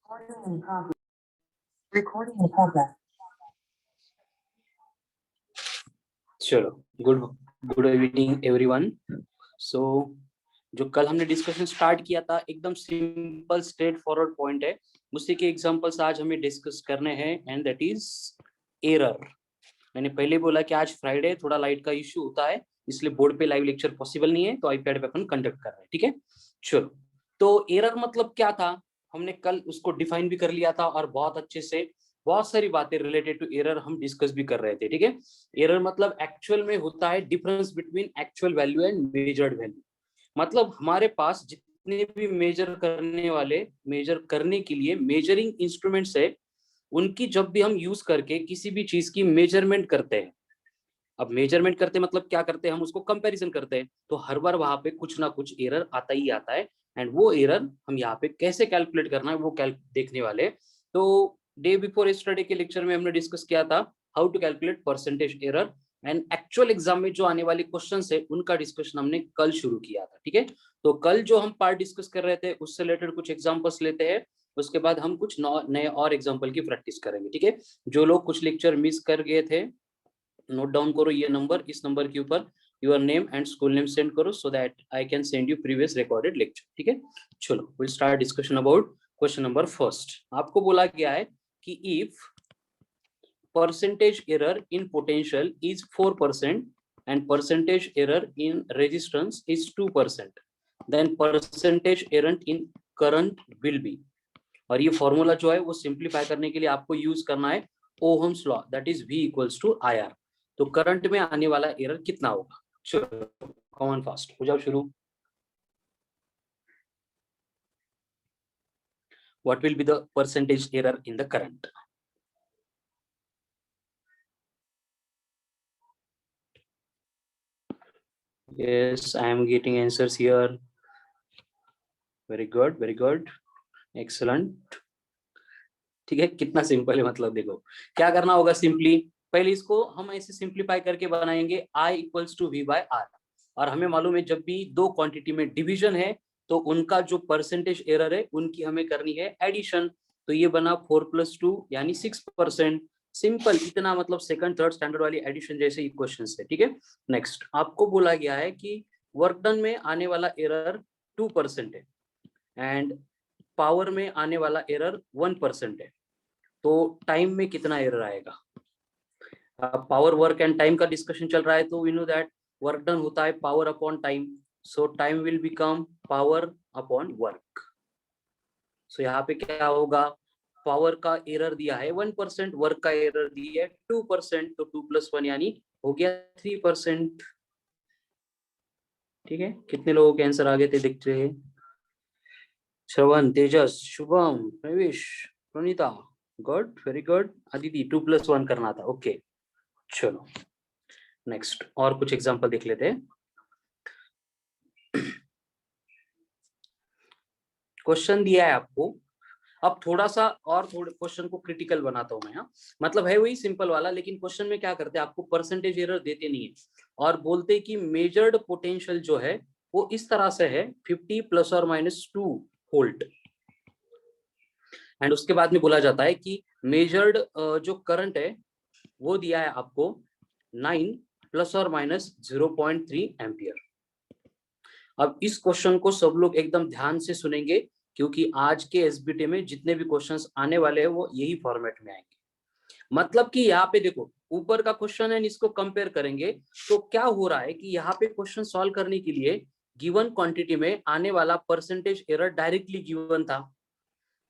Recording in progress. Recording in progress. चलो, good evening everyone. सो जो कल हमने डिस्कशन स्टार्ट किया था एकदम सिंपल स्ट्रेट फॉरवर्ड पॉइंट है, उसी के एग्जांपल्स आज हमें डिस्कस करने हैं एंड दैट इज एरर। मैंने पहले बोला कि आज फ्राइडे थोड़ा लाइट का इश्यू होता है, इसलिए बोर्ड पे लाइव लेक्चर पॉसिबल नहीं है, तो आईपैड पे अपन कंडक्ट कर रहे हैं। ठीक है, चलो। तो एरर मतलब क्या था, हमने कल उसको डिफाइन भी कर लिया था और बहुत अच्छे से बहुत सारी बातें रिलेटेड टू एरर हम डिस्कस भी कर रहे थे। ठीक है, एरर मतलब एक्चुअल में होता है difference between actual value and measured value. मतलब हमारे पास जितने भी मेजर करने के लिए मेजरिंग इंस्ट्रूमेंट्स है, उनकी जब भी हम यूज करके किसी भी चीज की मेजरमेंट करते हैं, अब मेजरमेंट करते मतलब क्या करते हैं, हम उसको कंपैरिजन करते हैं, तो हर बार वहां पे कुछ ना कुछ एरर आता ही आता है। एंड वो एरर हम यहाँ पे कैसे कैलकुलेट करना है वो देखने वाले। तो डे बिफोर यस्टरडे के लेक्चर में हमने डिस्कस किया था how to calculate percentage error, and actual exam में जो आने वाले क्वेश्चन है उनका डिस्कशन हमने कल शुरू किया था। ठीक है, तो कल जो हम पार्ट डिस्कस कर रहे थे उससे रिलेटेड कुछ एग्जाम्पल्स लेते हैं, उसके बाद हम कुछ नए और एग्जाम्पल की प्रैक्टिस करेंगे। ठीक है, जो लोग कुछ लेक्चर मिस कर गए थे, नोट डाउन करो ये नंबर, इस नंबर के ऊपर your name and school name send करो so that I can send you previous recorded lecture. ठीक है, चलो will start discussion about question number first. आपको बोला गया है कि if percentage error in potential is 4% and percentage error in resistance is 2%, then percentage error in current will be। और ये फॉर्मूला जो है वो सिंप्लीफाई करने के लिए आपको यूज करना है Ohm's law, that is V equals to IR। तो करंट में आने वाला एरर कितना होगा? चलो कॉमन फास्ट हो जाओ शुरू। What will be the percentage error in the current? Yes, I am getting answers here. Very good, very good, excellent। ठीक है, कितना सिंपल है, मतलब देखो क्या करना होगा, सिंपली पहले इसको हम ऐसे सिंप्लीफाई करके बनाएंगे I equals to V by R। और हमें मालूम है जब भी दो क्वांटिटी में डिवीजन है तो उनका जो परसेंटेज एरर है उनकी हमें करनी है एडिशन। तो ये बना 4+2 यानी 6%। सिंपल इतना, मतलब सेकंड थर्ड स्टैंडर्ड वाली एडिशन जैसे इक्वेशन है। ठीक है, नेक्स्ट आपको बोला गया है कि वर्क डन में आने वाला एरर 2% है एंड पावर में आने वाला एरर 1% है, तो टाइम में कितना एरर आएगा? पावर वर्क एंड टाइम का डिस्कशन चल रहा है, तो we know that work done होता है power upon time, so time will become power upon work. So यहाँ पे क्या होगा, पावर का एरर दिया है 1%, वर्क का एरर दिया है 2%, तो 2+1 यानी हो गया 3%। ठीक है, कितने लोगों के आंसर आगे थे दिख रहे हैं? श्रवण, Tejas, Shubham, Pravesh, Praneeta, good, very good. Aditi 2+1 करना था, ओके। चलो नेक्स्ट और कुछ एग्जांपल देख लेते हैं। क्वेश्चन दिया है आपको, अब थोड़ा सा और थोड़े क्वेश्चन को क्रिटिकल बनाता हूं मैं। हाँ, मतलब है वही सिंपल वाला, लेकिन क्वेश्चन में क्या करते हैं, आपको परसेंटेज एरर देते नहीं है और बोलते कि मेजर्ड पोटेंशियल जो है वो इस तरह से है 50 ± 2 वोल्ट। एंड उसके बाद में बोला जाता है कि मेजर्ड जो करंट है वो दिया है आपको 9 ± 0.3 एम्पियर। अब इस क्वेश्चन को सब लोग एकदम ध्यान से सुनेंगे, क्योंकि आज के एसबीटी में जितने भी क्वेश्चंस आने वाले हैं वो यही फॉर्मेट में आएंगे। मतलब कि यहाँ पे देखो ऊपर का क्वेश्चन है, इसको कंपेयर करेंगे तो क्या हो रहा है कि यहाँ पे क्वेश्चन सॉल्व करने के लिए गिवन क्वांटिटी में आने वाला परसेंटेज एरर डायरेक्टली गिवन था।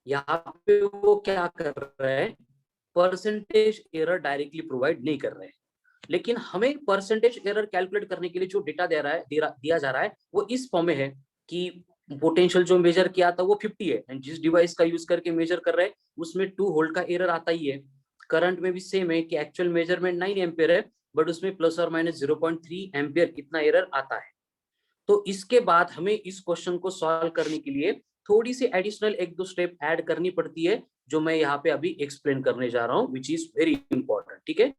यहाँ पे वो क्या कर रहे हैं, परसेंटेज एरर डायरेक्टली प्रोवाइड नहीं कर रहे हैं, लेकिन हमें परसेंटेज एरर कैलकुलेट करने के लिए जो डेटा दिया जा रहा है वो इस फॉर्म में है कि पोटेंशियल जो मेजर किया था वो 50 है एंड जिस डिवाइस का यूज करके मेजर कर रहे हैं उसमें 2 वोल्ट का एरर आता ही है। करंट में भी सेम है कि एक्चुअल मेजरमेंट 9 एम्पियर है बट उसमें ±0.3 एम्पियर इतना एरर आता है। तो इसके बाद हमें इस क्वेश्चन को सॉल्व करने के लिए थोड़ी सी एडिशनल एक दो स्टेप ऐड करनी पड़ती है, जो मैं यहाँ पे अभी एक्सप्लेन करने जा रहा हूँ, विच इज वेरी इंपॉर्टेंट। ठीक है,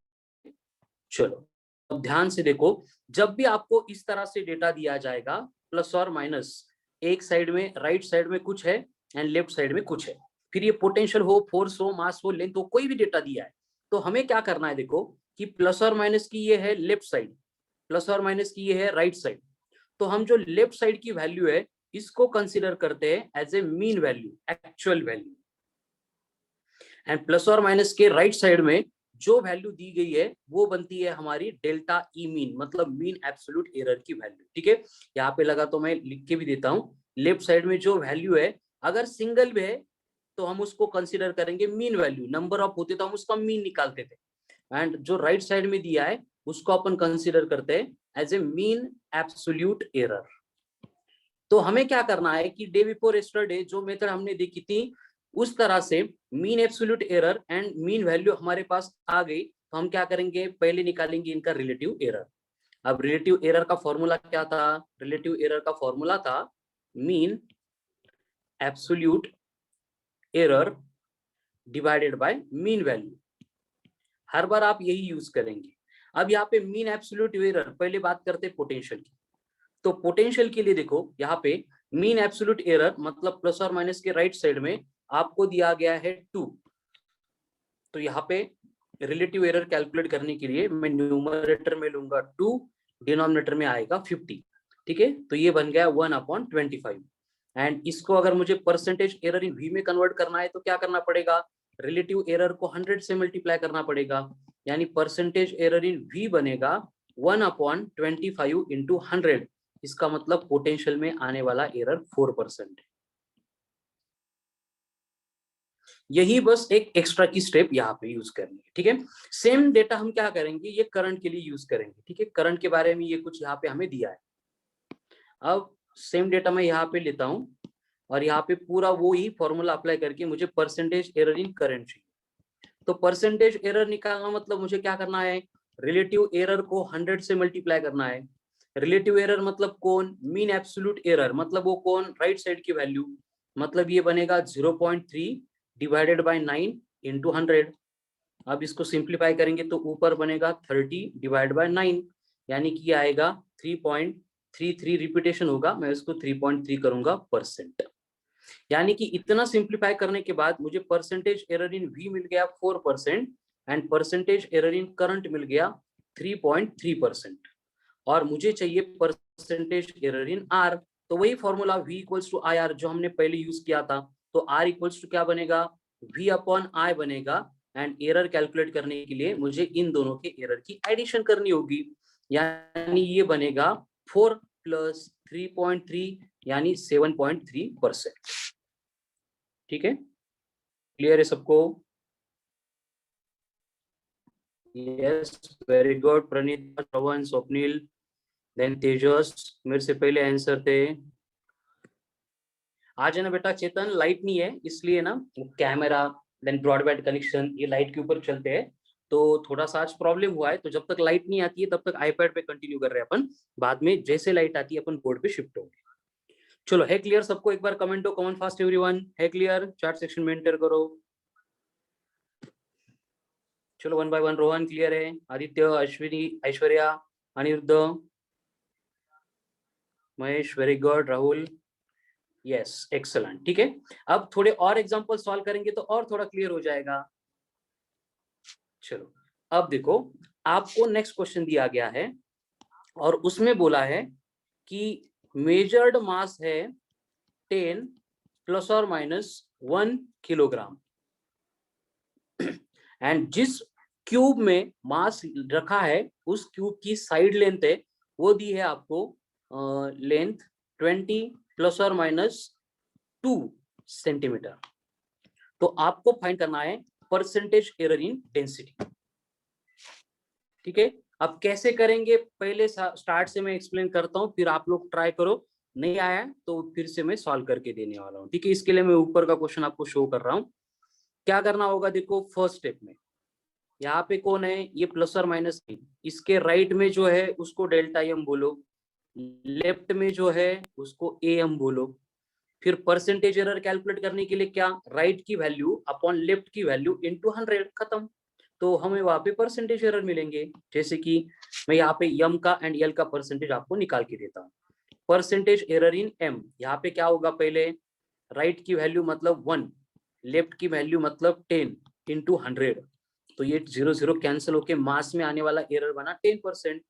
चलो अब ध्यान से देखो, जब भी आपको इस तरह से डेटा दिया जाएगा प्लस और माइनस, एक साइड में राइट साइड में कुछ है एंड लेफ्ट साइड में कुछ है, फिर ये पोटेंशियल हो, फोर्स हो, मास हो, लेंथ हो, कोई भी डेटा दिया है तो हमें क्या करना है, देखो कि प्लस और माइनस की ये है लेफ्ट साइड, प्लस और माइनस की ये है राइट साइड। तो हम जो लेफ्ट साइड की वैल्यू है इसको कंसीडर करते हैं as a mean value, actual value, and plus और माइनस के राइट साइड में जो वैल्यू दी गई है वो बनती है हमारी डेल्टा ई मीन, मतलब मीन एब्सोल्यूट एरर की वैल्यू। ठीक है, यहाँ पे लगा तो मैं लिख के भी देता हूँ, लेफ्ट साइड में जो वैल्यू है अगर सिंगल भी है तो हम उसको कंसीडर करेंगे मीन वैल्यू, नंबर ऑफ होते तो हम उसका मीन निकालते थे, एंड जो राइट साइड में दिया है उसको अपन कंसीडर करते हैं as a mean absolute error. तो हमें क्या करना है कि डे बिफोर यस्टरडे जो मेथड हमने देखी थी उस तरह से mean absolute error and mean value हमारे पास आ गई, तो हम क्या करेंगे, पहले निकालेंगे इनका रिलेटिव एरर। अब रिलेटिव एरर का फॉर्मूला क्या था, रिलेटिव एरर का फॉर्मूला था mean absolute error divided by mean value. हर बार आप यही यूज करेंगे। अब यहाँ पे मीन एब्सोल्यूट एरर, पहले बात करते हैं पोटेंशियल की। तो पोटेंशियल के लिए देखो यहाँ पे मीन एब्सोल्यूट एरर मतलब प्लस और माइनस के राइट साइड में आपको दिया गया है 2। तो यहाँ पे रिलेटिव एरर कैलकुलेट करने के लिए मैं न्यूमरेटर में लूंगा 2, डिनोमिनेटर में आएगा 50। ठीक है, तो ये बन गया 1/25। एंड इसको अगर मुझे परसेंटेज एरर इन वी में कन्वर्ट करना है तो क्या करना पड़ेगा, रिलेटिव एरर को 100 से मल्टीप्लाई करना पड़ेगा, यानी परसेंटेज एरर इन वी बनेगा 1/25 इंटू 100। इसका मतलब पोटेंशियल में आने वाला एरर 4% है। यही बस एक एक्स्ट्रा की स्टेप यहाँ पे यूज करनी है। ठीक है, सेम डेटा हम क्या करेंगे, ये करंट के लिए यूज करेंगे। ठीक है, करंट के बारे में ये कुछ यहाँ पे हमें दिया है। अब सेम डेटा मैं यहाँ पे लेता हूँ और यहाँ पे पूरा वो ही फॉर्मूला अप्लाई करके मुझे परसेंटेज एरर इन करंट चाहिए। तो परसेंटेज एरर निकालना मतलब मुझे क्या करना है, रिलेटिव एरर को 100 से मल्टीप्लाई करना है। रिलेटिव एरर मतलब कौन, मीन एब्सोल्यूट एरर मतलब वो कौन, राइट साइड की वैल्यू, मतलब ये बनेगा 0.3 डिवाइडेड बाय 9 इंटू 100। अब इसको सिंप्लीफाई करेंगे तो ऊपर बनेगा 30 डिवाइड बाय 9, यानी कि आएगा 3.33 रिपीटेशन होगा, मैं इसको 3.3 करूंगा परसेंट। यानी कि इतना सिंप्लीफाई करने के बाद मुझे परसेंटेज एरर इन वी मिल गया 4% and percentage error in current मिल गया 3.3%, और मुझे चाहिए परसेंटेज एरर इन आर। तो वही formula V equals to I R जो हमने पहले यूज किया था, तो R इक्वल्स टू क्या बनेगा, V अपॉन I बनेगा, एंड एरर कैलकुलेट करने के लिए मुझे इन दोनों के एरर की एडिशन करनी होगी, यानी ये बनेगा 4 प्लस 3.3 यानी 7.3%। ठीक है, क्लियर है सबको? यस, वेरी गुड प्रणीत, श्रवण, स्वप्निल, देन तेजस, मेरे से पहले आंसर थे। आज है ना बेटा चेतन, लाइट नहीं है इसलिए ना कैमरा देन ब्रॉडबैंड कनेक्शन ये लाइट के ऊपर चलते हैं, तो थोड़ा सा आज प्रॉब्लम हुआ है। तो जब तक लाइट नहीं आती है तब तक आईपैड पे कंटिन्यू कर रहे हैं अपन, बाद में जैसे लाइट आती है अपन बोर्ड पे शिफ्ट होंगे। चलो, है क्लियर सबको? एक बार कमेंट दो, कमेंट फास्ट एवरीवन, है क्लियर? चैट सेक्शन में एंटर करो। चलो 1 बाय 1, रोहन क्लियर है, Aditya, Ashwini, Aishwarya, Anirudh, Mahesh very good, Rahul yes excellent. ठीक है, अब थोड़े और एग्जांपल सॉल्व करेंगे तो और थोड़ा क्लियर हो जाएगा। चलो, अब देखो आपको नेक्स्ट क्वेश्चन दिया गया है और उसमें बोला है कि मेजर्ड मास है 10 प्लस और माइनस 1 किलोग्राम, एंड जिस क्यूब में मास रखा है उस क्यूब की साइड लेंथ है वो दी है आपको लेंथ 20 प्लस और माइनस 2 सेंटीमीटर। तो आपको फाइंड करना है परसेंटेज एरर इन डेंसिटी। ठीक है, अब कैसे करेंगे पहले स्टार्ट से मैं एक्सप्लेन करता हूं, फिर आप लोग ट्राई करो, नहीं आया तो फिर से मैं सॉल्व करके देने वाला हूं। ठीक है, इसके लिए मैं ऊपर का क्वेश्चन आपको शो कर रहा हूं। क्या करना होगा, देखो फर्स्ट स्टेप में यहाँ पे कौन है, ये प्लस और माइनस, इसके राइट में जो है उसको डेल्टा एम बोलो, लेफ्ट में जो है उसको ए एम बोलो। फिर परसेंटेज एरर कैलकुलेट करने के लिए क्या, राइट की वैल्यू अपॉन लेफ्ट की वैल्यू इंटू 100, खत्म। तो हमें वहां पे परसेंटेज एरर मिलेंगे। जैसे कि मैं यहाँ पे एम का एंड एल का परसेंटेज आपको निकाल के देता हूँ। परसेंटेज एरर इन एम, यहाँ पे क्या होगा, पहले राइट की वैल्यू मतलब 1, लेफ्ट की वैल्यू मतलब 10 इंटू 100, तो ये 0 0 कैंसिल होके मास में आने वाला एरर बना 10%।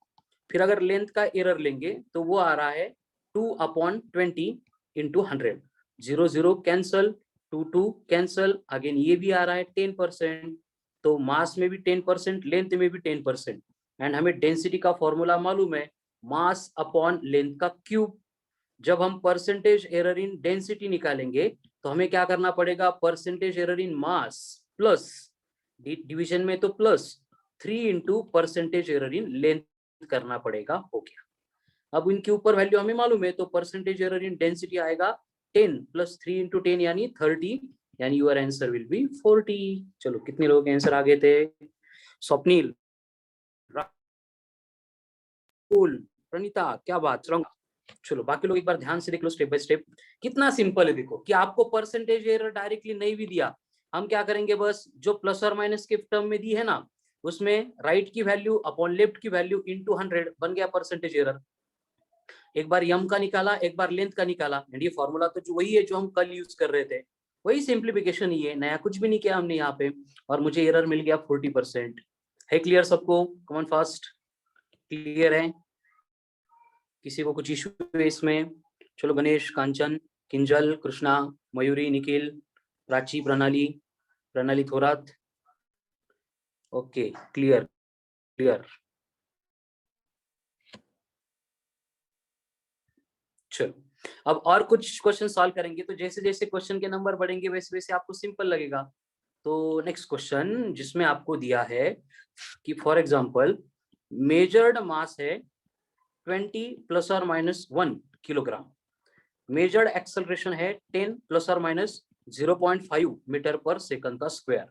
फिर अगर लेंथ का एरर लेंगे तो वो आ रहा है 2/20 इंटू 100, 0 0 कैंसल, 2 2 कैंसल, अगेन ये भी आ रहा है 10%। तो मास में भी 10%, लेंथ में भी 10%। एंड हमें डेंसिटी का फॉर्मूला मालूम है, मास अपॉन लेंथ का क्यूब। जब हम परसेंटेज एरर इन डेंसिटी निकालेंगे तो हमें क्या करना पड़ेगा, परसेंटेज एरर इन मास प्लस, डिवीजन में तो plus 3 into percentage error in length करना पड़ेगा। हो गया। अब इनके ऊपर वैल्यू हमें मालूम है, तो परसेंटेज एरर इन डेंसिटी आएगा 10 प्लस 3 इंटू 10 यानी 30, यानी यूर आंसर विल बी 40। चलो कितने लोगों के आंसर आ गए थे? स्वप्निल, राहुल, प्रणीता, क्या बात। चलो बाकी लोग एक बार ध्यान से देख लो स्टेप बाय स्टेप। कितना सिंपल है, देखो कि आपको परसेंटेज एरर डायरेक्टली नहीं भी दिया, हम क्या करेंगे, बस जो प्लस और माइनस के टर्म में दी है ना, उसमें राइट की वैल्यू अपॉन लेफ्ट की वैल्यू इंटू 100 बन गया परसेंटेज एरर। एक बार यम का निकाला, एक बार लेंथ का निकाला, एंड ये फॉर्मूला तो जो वही है जो हम कल यूज कर रहे थे, वही सिंप्लीफिकेशन ही है, नया कुछ भी नहीं किया हमने यहाँ पे, और मुझे एरर मिल गया 40%। है क्लियर सबको? कमन फास्ट, क्लियर है? किसी को कुछ इशू है इसमें? चलो गणेश, कांचन, किंजल, कृष्णा, मयूरी, निखिल, प्राची, प्रणाली, प्रणाली थोरात, ओके क्लियर क्लियर। चलो अब और कुछ क्वेश्चन सॉल्व करेंगे, तो जैसे जैसे क्वेश्चन के नंबर बढ़ेंगे वैसे वैसे आपको सिंपल लगेगा। तो नेक्स्ट क्वेश्चन जिसमें आपको दिया है कि फॉर एग्जांपल मेजर्ड मास है 20 प्लस और माइनस 1 किलोग्राम, मेजर्ड एक्सेलरेशन है 10 प्लस और माइनस 0.5 मीटर पर सेकंड का स्क्वायर,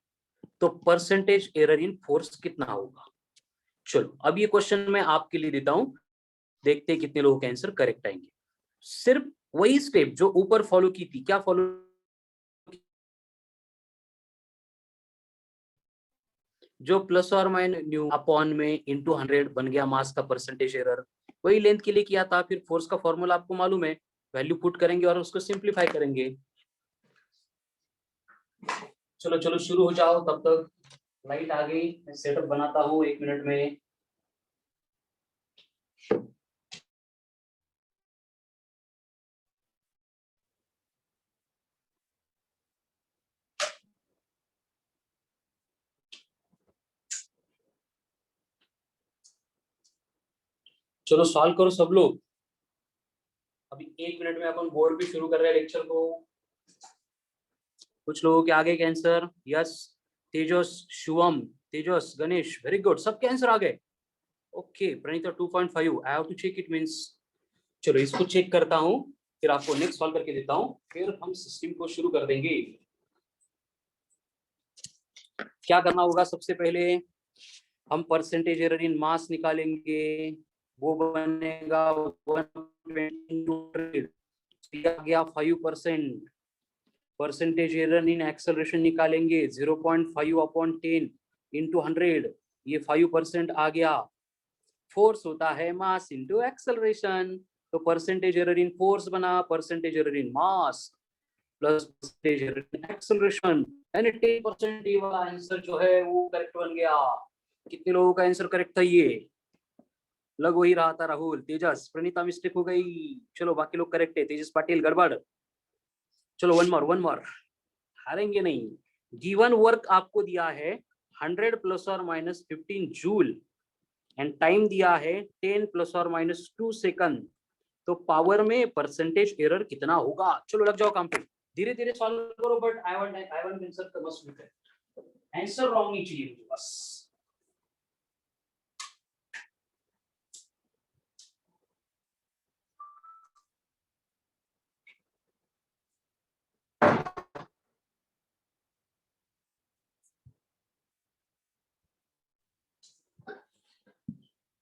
तो परसेंटेज एरर इन फोर्स कितना होगा? चलो अब ये क्वेश्चन मैं आपके लिए देता हूं, देखते हैं कितने लोगों के आंसर करेक्ट आएंगे। सिर्फ वही स्टेप जो ऊपर फॉलो की थी, क्या फॉलो, जो प्लस और माइनस न्यू अपॉन में इंटू 100 बन गया मास का परसेंटेज एरर, वही लेंथ के लिए किया था। फिर फोर्स का फॉर्मूला आपको मालूम है, वैल्यू पुट करेंगे और उसको सिंप्लीफाई करेंगे। चलो चलो शुरू हो जाओ, तब तक लाइट आ गई, मैं सेटअप बनाता हूँ 1 मिनट में। चलो सॉल्व करो सब लोग, अभी 1 मिनट में अपन बोर्ड भी शुरू कर रहे हैं लेक्चर को। कुछ लोगों के आगे के answer, yes, Tejas, Shubham, Tejas, Ganesh, very good, सबके आंसर आ गए। Okay Praneeta 2.5, I have to check it means. चलो इसको चेक करता हूँ, फिर आपको नेक्स्ट सॉल्व करके देता हूँ, फिर हम सिस्टम को शुरू कर देंगे। क्या करना होगा, सबसे पहले हम परसेंटेज एरर इन मास निकालेंगे, वो बनेगा 120 दिया गया 5%। परसेंटेज एरर इन एक्सेलरेशन निकालेंगे 0.5 अपॉन 10 इंटू 100, ये 5% आ गया। फोर्स होता है मास इंटू एक्सेलरेशन, तो परसेंटेज एरर इन फोर्स बना परसेंटेज एरर इन मास प्लस परसेंटेज एरर इन एक्सेलरेशन, यानी 10% ये वाला आंसर जो है वो करेक्ट बन गया। कितने लोगों का आंसर करेक्ट था? ये लग वही रहा था, राहुल, तेजस, प्रणीता मिस्टेक हो गई। चलो बाकी लोग करेक्ट है, तेजस पाटिल गड़बड़। चलो वन मोर, हारेंगे नहीं। गिवन वर्क आपको दिया है 100 प्लस और माइनस 15 जूल, एंड टाइम दिया है 10 प्लस और माइनस 2 सेकंड, तो पावर में परसेंटेज एरर कितना होगा? चलो लग जाओ काम पे, धीरे धीरे सॉल्व करो, but I want answer the must be correct, answer wrong नहीं चाहिए मुझे बस।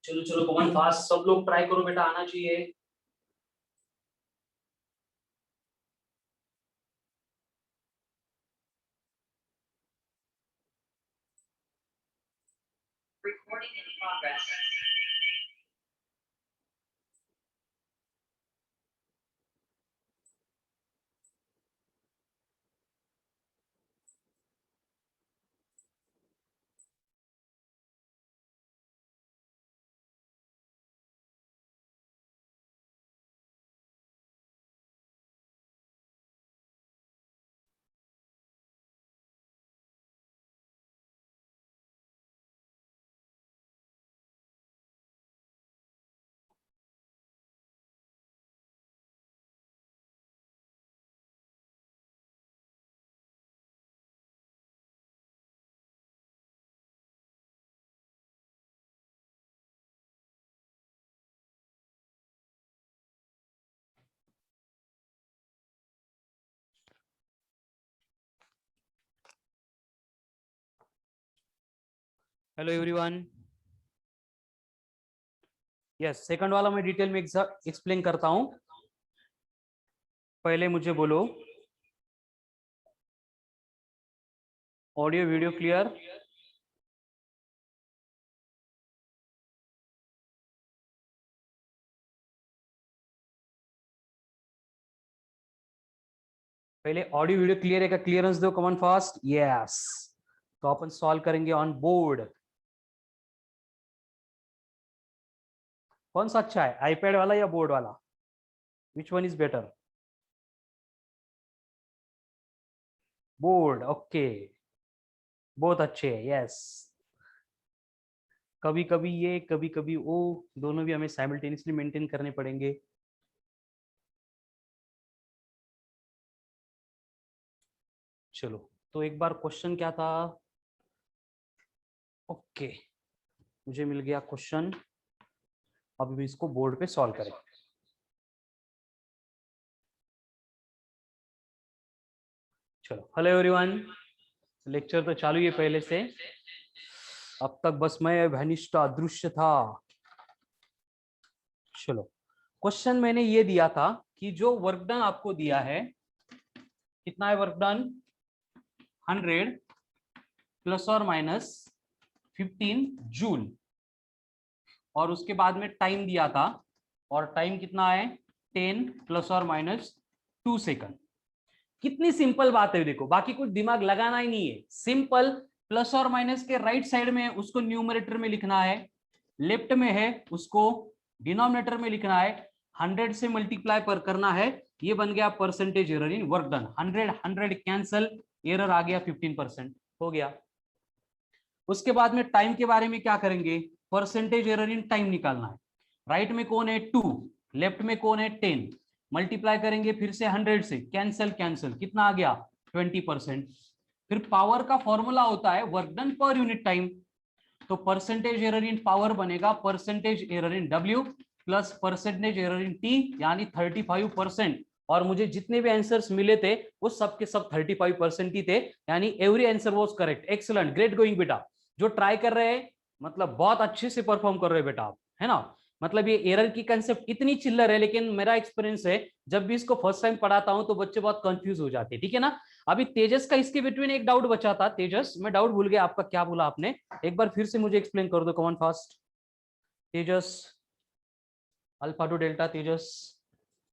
चलो चलो कॉमन फास्ट, सब लोग ट्राई करो बेटा, आना चाहिए। Recording in progress. Hello everyone. Yes, second वाला मैं डिटेल में एक्सप्लेन करता हूं। पहले मुझे बोलो, ऑडियो वीडियो क्लियर? पहले ऑडियो वीडियो क्लियर है क्या? क्लियरेंस दो, कमन फास्ट। यस, तो अपन सॉल्व करेंगे ऑन बोर्ड। कौन सा अच्छा है, आईपैड वाला या बोर्ड वाला? Which one is better? Board, okay. बहुत अच्छे है, यस। कभी कभी ये, कभी कभी वो, दोनों भी हमें साइमल्टेनियसली मेंटेन करने पड़ेंगे। चलो, तो एक बार क्वेश्चन क्या था? ओके, मुझे मिल गया क्वेश्चन। अब भी इसको बोर्ड पे सॉल्व करें। चलो, हेलो एवरीवन। लेक्चर तो चालू ही है पहले से। अब तक बस मैं भनिष्ठ अदृश्य था। चलो, क्वेश्चन मैंने ये दिया था कि जो वर्क डन आपको दिया है, कितना है वर्क डन? 100 प्लस और माइनस 15 जूल। और उसके बाद में टाइम दिया था, और टाइम कितना है? 10 प्लस और माइनस 2 सेकंड। कितनी सिंपल बात है, देखो, बाकी कुछ दिमाग लगाना ही नहीं है, सिंपल। प्लस और माइनस के राइट साइड में उसको न्यूमरेटर में लिखना है, लेफ्ट में है उसको डिनोमिनेटर में लिखना है, 100 से मल्टीप्लाई पर करना है। ये बन गया percentage error in work done. 100 cancel, error आ गया 15%, हो गया। उसके बाद में टाइम के बारे में क्या करेंगे? परसेंटेज एरर इन टाइम निकालना है। राइट में कौन है? 2, लेफ्ट में कौन है? 10। मल्टीप्लाई करेंगे फिर से 100 से, कैंसल कैंसल, कितना आ गया? 20%। फिर पावर का फॉर्मूला होता है work done per unit time, तो परसेंटेज एरर इन पावर बनेगा परसेंटेज एरर इन डब्ल्यू प्लस परसेंटेज एरर इन टी, यानी 35%। और मुझे जितने भी आंसर्स मिले थे वो सब के सब 35% ही थे, यानी every answer was correct. Excellent, great going बेटा। जो ट्राई कर रहे हैं, मतलब बहुत अच्छे से परफॉर्म कर रहे हैं बेटा आप, है ना। मतलब ये एरर की कंसेप्ट इतनी चिल्लर है, लेकिन मेरा एक्सपीरियंस है, जब भी इसको फर्स्ट टाइम पढ़ाता हूं तो बच्चे बहुत कंफ्यूज हो जाते हैं, ठीक है ना। अभी तेजस का इसके बिटवीन एक डाउट बचा था। तेजस, मैं डाउट भूल गया आपका, क्या बोला आपने? एक बार फिर से मुझे एक्सप्लेन कर दो, कॉमन फास्ट। तेजस, अल्फा टू डेल्टा तेजस,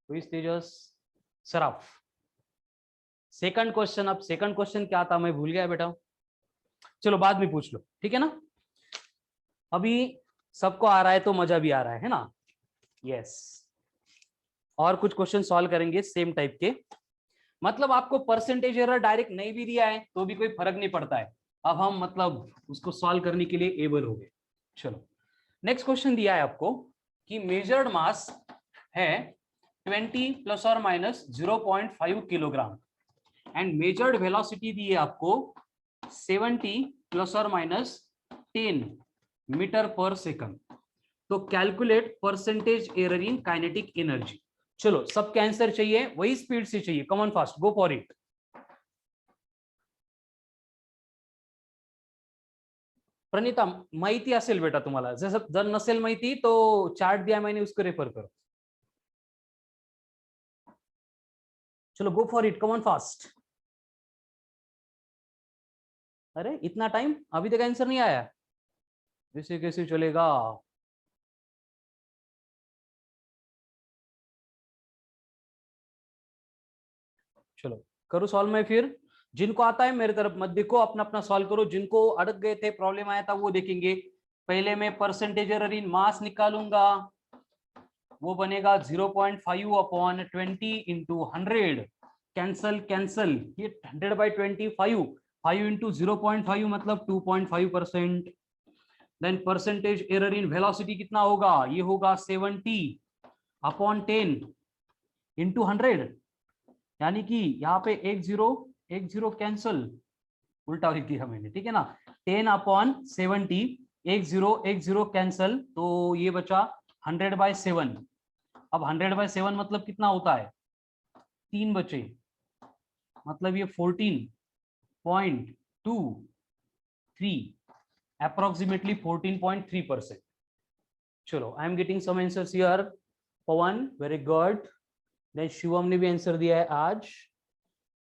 तेजस सराफ। सेकंड क्वेश्चन, अब सेकंड क्वेश्चन क्या था मैं भूल गया बेटा, चलो बाद में पूछ लो, ठीक है ना। अभी सबको आ रहा है तो मजा भी आ रहा है ना। यस, और कुछ क्वेश्चन सॉल्व करेंगे सेम टाइप के। मतलब आपको परसेंटेज एरर डायरेक्ट नहीं भी दिया है तो भी कोई फर्क नहीं पड़ता है, अब हम मतलब उसको सॉल्व करने के लिए एबल हो गए। चलो, नेक्स्ट क्वेश्चन दिया है आपको कि मेजर्ड मास है 20 प्लस और minus 0.5 kilogram, and measured velocity दी है आपको 70 प्लस और माइनस 10 मीटर पर सेकंड। तो calculate percentage error in kinetic energy. चलो, सबके आंसर चाहिए, वही स्पीड से चाहिए, come on fast, go for it. Praneeta, माहिती असेल बेटा तुम्हाला, जर नसेल माहिती तो चार्ट दिया मैंने, उसको रेफर करो। चलो, गो for it, come on fast. अरे इतना टाइम, अभी तक आंसर नहीं आया? ऐसे कैसे चलेगा? चलो, करो सॉल्व में फिर। जिनको आता है मेरे तरफ मत देखो, अपना अपना सॉल्व करो। जिनको अटक गए थे, प्रॉब्लम आया था, वो देखेंगे। पहले मैं परसेंटेज एरर इन मास निकालूंगा, वो बनेगा 0.5 अपॉन 20 इंटू 100। कैंसल कैंसल, ये 100/25, 5 इंटू 0.5 मतलब 2.5%। Then percentage error in velocity कितना होगा? ये होगा 70 अपॉन 10 इंटू 100, यानी कि यहाँ पे एक जीरो कैंसल, उल्टा लिख दिया मैंने, ठीक है ना। 10/70, एक जीरो कैंसल, तो ये बचा 100/7। अब 100/7 मतलब कितना होता है? 3 बचे, मतलब ये 14.23, अप्रोक्सीमेटली 14.3%. चलो, I am getting some answers here. Pavan, very good. Then Shivam ने भी आंसर दिया है आज.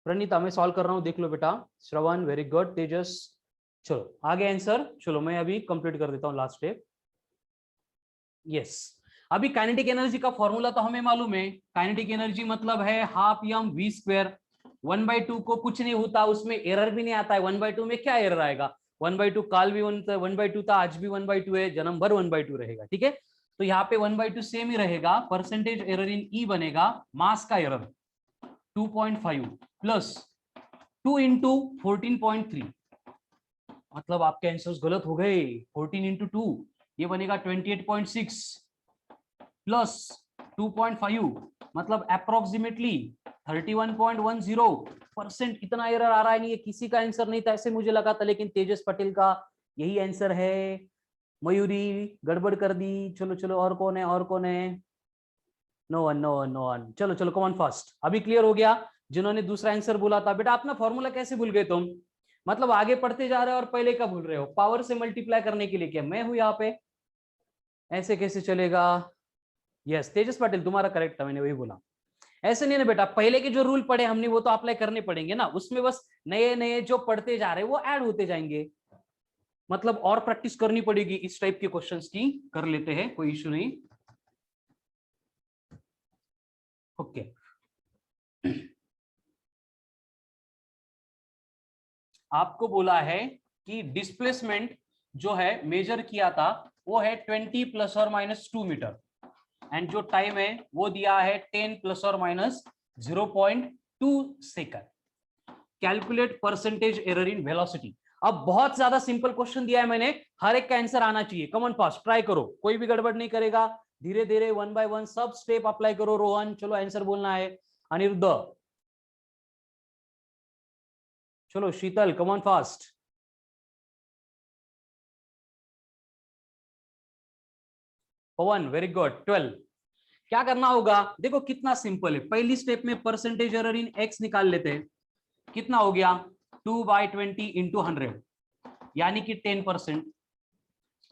प्रणीता, मैं सॉल्व कर रहा हूं, देख लो बेटा. श्रवण, वेरी गुड. तेजस, चलो आगे आंसर. चलो मैं अभी कंप्लीट कर देता हूं लास्ट स्टेप. यस, अभी काइनेटिक एनर्जी का फॉर्मूला तो हमें मालूम है. काइनेटिक एनर्जी मतलब है हाफ एम वी स्क्वायर. 1/2 को कुछ नहीं होता, उसमें एरर भी नहीं आता है. 1/2 में क्या एरर आएगा? 1/2 काल भी 1/2 था, आज भी 1/2 है, जन्म भर 1/2 रहेगा. ठीक है, तो यहाँ पे 1/2 सेम ही रहेगा. परसेंटेज एरर इन ई बनेगा मास का एरर 2.5 प्लस 2 इंटू 14.3. मतलब आपके आंसर्स गलत हो गए. 14 इंटू 2 ये बनेगा 28.6 प्लस 2.5 मतलब अप्रोक्सीमेटली 31.10%. इतना एरर आ रहा है. नहीं, ये किसी का आंसर नहीं था ऐसे मुझे लगा था, लेकिन तेजस पटेल का यही आंसर है. मयूरी गड़बड़ कर दी. चलो चलो, और कौन है, और कौन है? No one, no one, no one. चलो चलो, कम ऑन फास्ट. अभी क्लियर हो गया जिन्होंने दूसरा आंसर बोला था. बेटा अपना फॉर्मूला कैसे भूल गए तुम? मतलब आगे पढ़ते जा रहे हो और पहले का भूल रहे हो. पावर से मल्टीप्लाई करने के लिए क्या मैं हूं यहाँ पे? ऐसे कैसे चलेगा? यस, तेजस पाटिल तुम्हारा करेक्ट था, मैंने वही बोला. ऐसे नहीं ना बेटा, पहले के जो रूल पढ़े हमने वो तो अप्लाई करने पड़ेंगे ना. उसमें बस नए नए जो पढ़ते जा रहे हैं वो ऐड होते जाएंगे. मतलब और प्रैक्टिस करनी पड़ेगी. इस टाइप के क्वेश्चंस की कर लेते हैं, कोई इश्यू नहीं. ओके, आपको बोला है कि डिस्प्लेसमेंट जो है मेजर किया था वो है 20 प्लस और माइनस 2 मीटर. एंड जो टाइम है वो दिया है 10 प्लस और minus 0.2 second. Calculate percentage error in velocity. अब बहुत ज्यादा सिंपल क्वेश्चन दिया है मैंने, हर एक का आंसर आना चाहिए. कमन पास, ट्राई करो, कोई भी गड़बड़ नहीं करेगा. धीरे धीरे 1 बाय 1 सब स्टेप अप्लाई करो. रोहन, चलो आंसर बोलना है. अनिरुद्ध, चलो. शीतल, कमन फास्ट. पवन, वेरी गुड. 12. क्या करना होगा? देखो कितना सिंपल है. पहली स्टेप में परसेंटेज एरर इन एक्स निकाल लेते हैं. कितना हो गया? 2/20 इंटू 100 यानी कि 10%.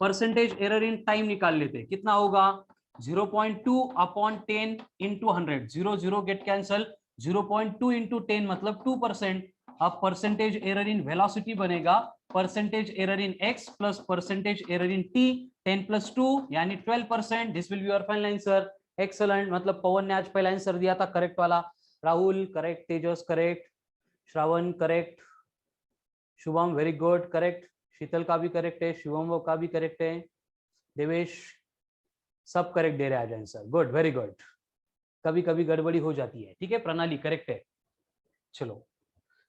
परसेंटेज एरर इन टाइम निकाल लेते हैं. कितना होगा? 0.2 upon 10 into 100. 0 0 get cancel. 0.2 into 10 मतलब 2%. अब परसेंटेज एरर इन वेलोसिटी बनेगा परसेंटेज एरर इन एक्स प्लस परसेंटेज एरर इन टी. 10 प्लस 2 यानी 12%. This will be your final answer. Excellent. मतलब पवन ने आज पहला आंसर दिया था करेक्ट वाला. Rahul correct. Tejas correct. Shravan correct. Shubham very good, correct. Sheetal का भी करेक्ट है. शिवम का भी करेक्ट है. देवेश, सब करेक्ट दे रहे हैं आज आंसर. Good, very good. कभी कभी गड़बड़ी हो जाती है. ठीक है, प्रणाली करेक्ट है. चलो,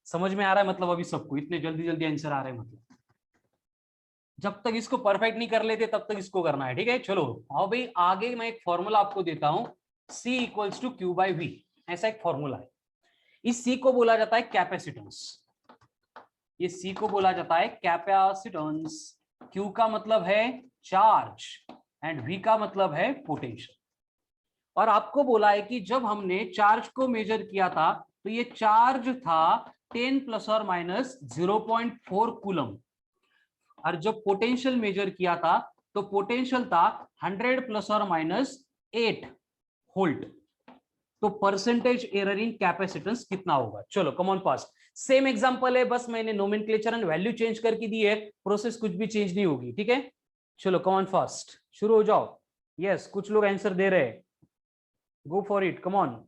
समझ में आ रहा है मतलब अभी सबको? इतने जल्दी जल्दी आंसर आ रहे हैं मतलब. जब तक इसको परफेक्ट नहीं कर लेते तब तक इसको करना है. ठीक है, चलो. हाँ भाई, आगे मैं एक फॉर्मूला आपको देता हूं. C equals to Q by V. ऐसा एक फॉर्मूला है. इस C को बोला जाता है कैपेसिटेंस. ये C को बोला जाता है कैपेसिटेंस. Q का मतलब है चार्ज एंड V का मतलब है पोटेंशियल. और आपको बोला है कि जब हमने चार्ज को मेजर किया था तो ये चार्ज था 10 प्लस और माइनस 0.4 कूलम. और जब पोटेंशियल मेजर किया था तो पोटेंशियल था 100 प्लस और माइनस 8 वोल्ट. तो परसेंटेज एरर इन कैपेसिटेंस कितना होगा? चलो come on pass. Same example है, बस मैंने नोमेनक्लेचर एंड वैल्यू चेंज करके दी है. प्रोसेस कुछ भी चेंज नहीं होगी. ठीक है, चलो कम ऑन फास्ट, शुरू हो जाओ. यस, कुछ लोग आंसर दे रहे हैं. गो for it, come on.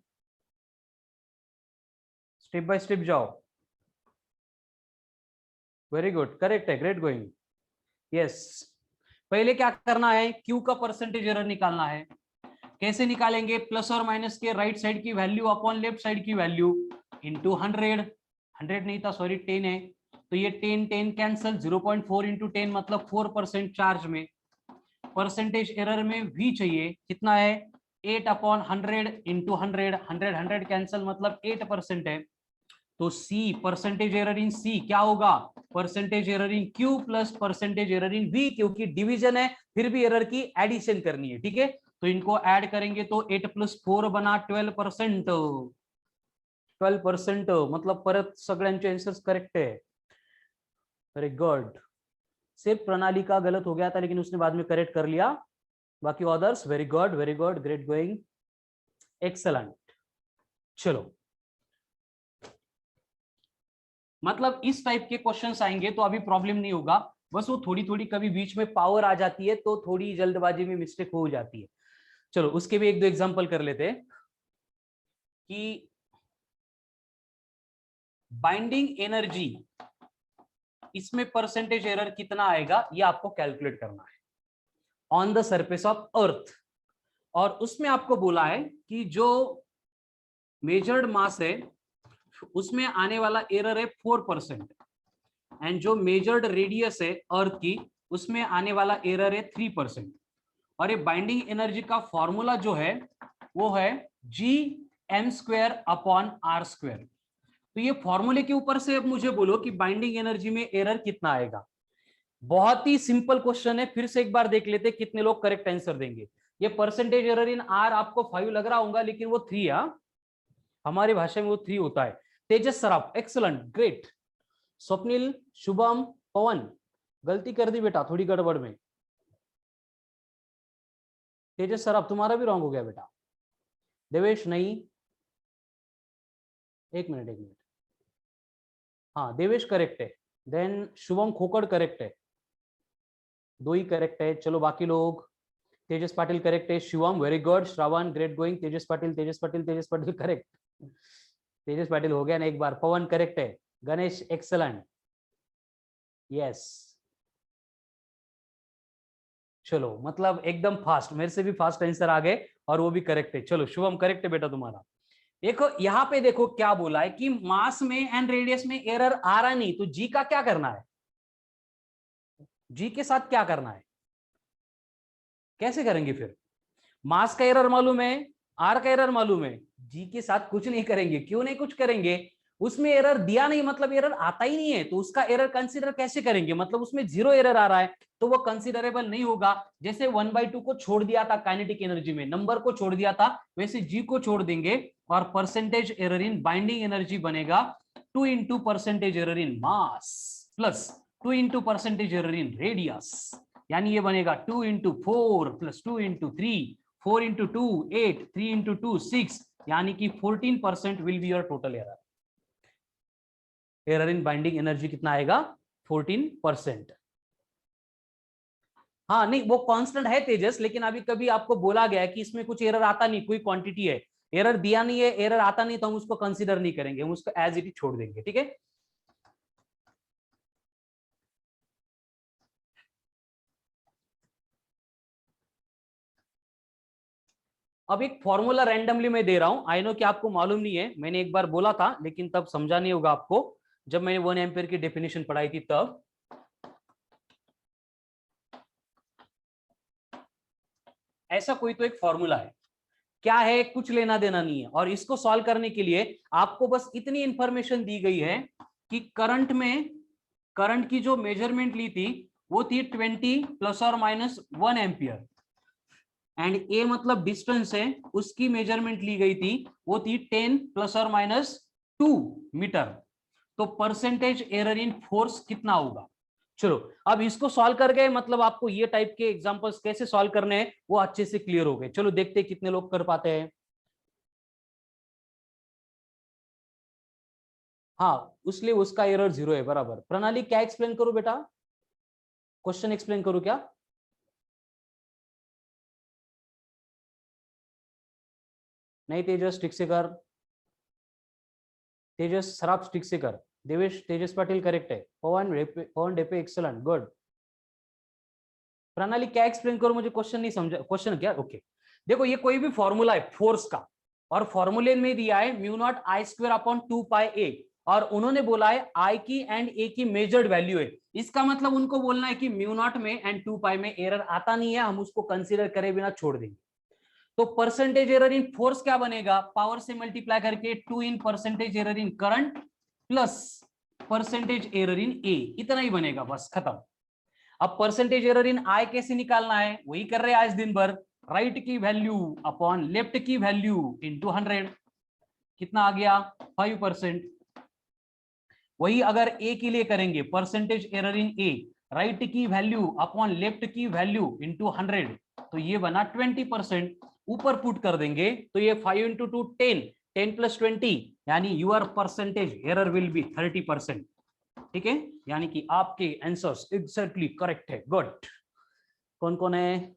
Step by step जाओ. वेरी गुड, करेक्ट है. Great going. यस, पहले क्या करना है? क्यू का परसेंटेज एरर निकालना है. कैसे निकालेंगे? प्लस और माइनस के राइट साइड की वैल्यू अपॉन लेफ्ट साइड की वैल्यू इंटू 100. 100 नहीं था, सॉरी 10 है. तो ये 10 10 कैंसल. 0.4 इंटू 10 मतलब 4% चार्ज में. परसेंटेज एरर में V चाहिए. कितना है? 8 अपॉन 100 इंटू 100. 100 100 कैंसल मतलब 8% है. तो C, परसेंटेज एरर इन C क्या होगा? परसेंटेज एरर इन Q प्लस परसेंटेज एरर इन V. क्योंकि डिवीजन है फिर भी एरर की एडिशन करनी है. ठीक है, तो इनको ऐड करेंगे तो 8 प्लस 4 बना 12%. 12% मतलब परत सगळ्यांचे आंसर्स करेक्ट आहे. Very good. सिर्फ प्रणाली का गलत हो गया था, लेकिन उसने बाद में करेक्ट कर लिया। बाकी others very good, great going, excellent. चलो, मतलब इस टाइप के क्वेश्चंस आएंगे तो अभी प्रॉब्लम नहीं होगा, बस वो थोड़ी थोड़ी कभी बीच में पावर आ जाती है तो थोड़ी जल्दबाजी में मिस्टेक हो जाती है। चलो उसके भी एक दो एग्जांपल कर लेते हैं कि बाइंडिंग एनर्जी, इसमें परसेंटेज एरर कितना आएगा ये आपको कैलकुलेट करना है on the surface of earth. और उसमें आपको बोला है कि जो मेजर्ड मास है उसमें आने वाला एरर है 4%, एंड जो मेजर्ड रेडियस है अर्थ की उसमें आने वाला एरर है 3%। और ये बाइंडिंग एनर्जी का फॉर्मूला जो है वो है Gm²/r²। तो ये फॉर्मूले के ऊपर से अब मुझे बोलो कि बाइंडिंग एनर्जी में एरर कितना आएगा। बहुत ही सिंपल क्वेश्चन है, फिर से एक बार देख लेते कितने लोग करेक्ट आंसर देंगे। ये परसेंटेज एरर इन आर आपको 5 लग रहा होगा, लेकिन वो 3 है, हमारी भाषा में वो 3 होता है। तेजस सराफ एक्सलेंट, ग्रेट। स्वप्निल, शुभम, पवन, गलती कर दी बेटा थोड़ी गड़बड़ में। तेजस सराफ तुम्हारा भी रॉन्ग हो गया बेटा। देवेश नहीं, एक मिनट, हाँ देवेश करेक्ट है, देन शुभम खोकड़ करेक्ट है, 2 ही करेक्ट है। चलो बाकी लोग, तेजस पाटिल करेक्ट है, Shivam very good, Shravan great going, Tejas Patil correct, Tejas Patil हो गया ना एक बार। पवन करेक्ट है, गणेश एक्सलेंट, यस। चलो मतलब एकदम फास्ट, मेरे से भी फास्ट आंसर आ गए और वो भी करेक्ट है। चलो शुभम करेक्ट है बेटा तुम्हारा। देखो यहाँ पे देखो क्या बोला है कि मास में एंड रेडियस में एरर आ रहा नहीं, तो जी का क्या करना है, जी के साथ क्या करना है, कैसे करेंगे फिर। मास का एरर मालूम है, आर का एरर मालूम है, जी के साथ कुछ नहीं करेंगे। क्यों नहीं कुछ करेंगे, उसमें एरर दिया नहीं, मतलब एरर आता ही नहीं है, तो उसका एरर कंसीडर कैसे करेंगे, मतलब उसमें 0 एरर आ रहा है तो वो कंसीडरेबल नहीं होगा। जैसे 1/2 को छोड़ दिया था काइनेटिक एनर्जी में, नंबर को छोड़ दिया था, वैसे जी को छोड़ देंगे और परसेंटेज एरर इन बाइंडिंग एनर्जी बनेगा 2 इंटू परसेंटेज एरर इन mass plus 2 into percentage error इन रेडियस, यानी ये बनेगा 2 into 4 plus 2 into 3, 4 into 2 8, 3 into 2 6, यानी कि 14% will be your total error. Error in binding energy कितना आएगा, 14%। हाँ नहीं वो कांस्टेंट है तेजस, लेकिन अभी कभी आपको बोला गया है कि इसमें कुछ एरर आता नहीं, कोई क्वांटिटी है, एरर दिया नहीं है, एरर आता नहीं, तो हम उसको कंसीडर नहीं करेंगे, हम उसको एज इट इज छोड़ देंगे, ठीक है। अब एक फॉर्मूला रैंडमली मैं दे रहा हूं, आई नो कि आपको मालूम नहीं है, मैंने एक बार बोला था लेकिन तब समझा नहीं होगा आपको, जब मैंने 1 एम्पियर की डेफिनेशन पढ़ाई थी तब। ऐसा कोई तो एक फॉर्मूला है, क्या है, कुछ लेना देना नहीं है, और इसको सॉल्व करने के लिए आपको बस इतनी इंफॉर्मेशन दी गई है कि करंट में, करंट की जो मेजरमेंट ली थी वो थी 20 ± 1 एम्पियर, एंड ए मतलब डिस्टेंस है, उसकी मेजरमेंट ली गई थी वो थी 10 ± 2 मीटर। तो परसेंटेज एरर इन फोर्स कितना होगा। चलो अब इसको सॉल्व कर गए, मतलब आपको ये टाइप के एग्जांपल्स कैसे सॉल्व करने हैं वो अच्छे से क्लियर हो गए। चलो देखते हैं कितने लोग कर पाते हैं। हाँ उसलिए उसका एरर 0 है, बराबर। प्रणाली क्या एक्सप्लेन करूं बेटा, क्वेश्चन एक्सप्लेन करूं क्या। नहीं तेजस ठीक से कर, तेजस सराफ ठीक से कर, देवेश तेजस पाटिल करेक्ट है, पवन डेपे एक्सलेंट, गुड। प्रणाली क्या एक्सप्लेन करो, मुझे क्वेश्चन नहीं समझा, क्वेश्चन क्या, ओके। देखो ये कोई भी फॉर्मूला है फोर्स का, और फॉर्मूले में दिया है μ0I²/2πa, और उन्होंने बोला है आई की एंड ए की मेजर्ड वैल्यू है, इसका मतलब उनको बोलना है कि μ0 में एंड 2π में एरर आता नहीं है, हम उसको कंसीडर करे बिना छोड़ देंगे। तो परसेंटेज एरर इन फोर्स क्या बनेगा, पावर से मल्टीप्लाई करके 2 in percentage error in current plus percentage error in A, इतना ही बनेगा, बस खत्म। अब परसेंटेज एरर इन आई कैसे निकालना है, वही कर रहे हैं आज दिन भर, राइट की वैल्यू अपॉन लेफ्ट की वैल्यू इनटू 100, कितना आ गया 5%। वही अगर ए के लिए करेंगे, percentage error in A, right की वैल्यू अपॉन लेफ्ट की वैल्यू इंटू 100, तो ये बना 20%। ऊपर पुट कर देंगे तो ये 5 इंटू 2 10, 10 प्लस 20, यानी your percentage error will be 30%। ठीक है, यानी कि आपके आंसर्स एग्जैक्टली करेक्ट है। गुड। कौन कौन है?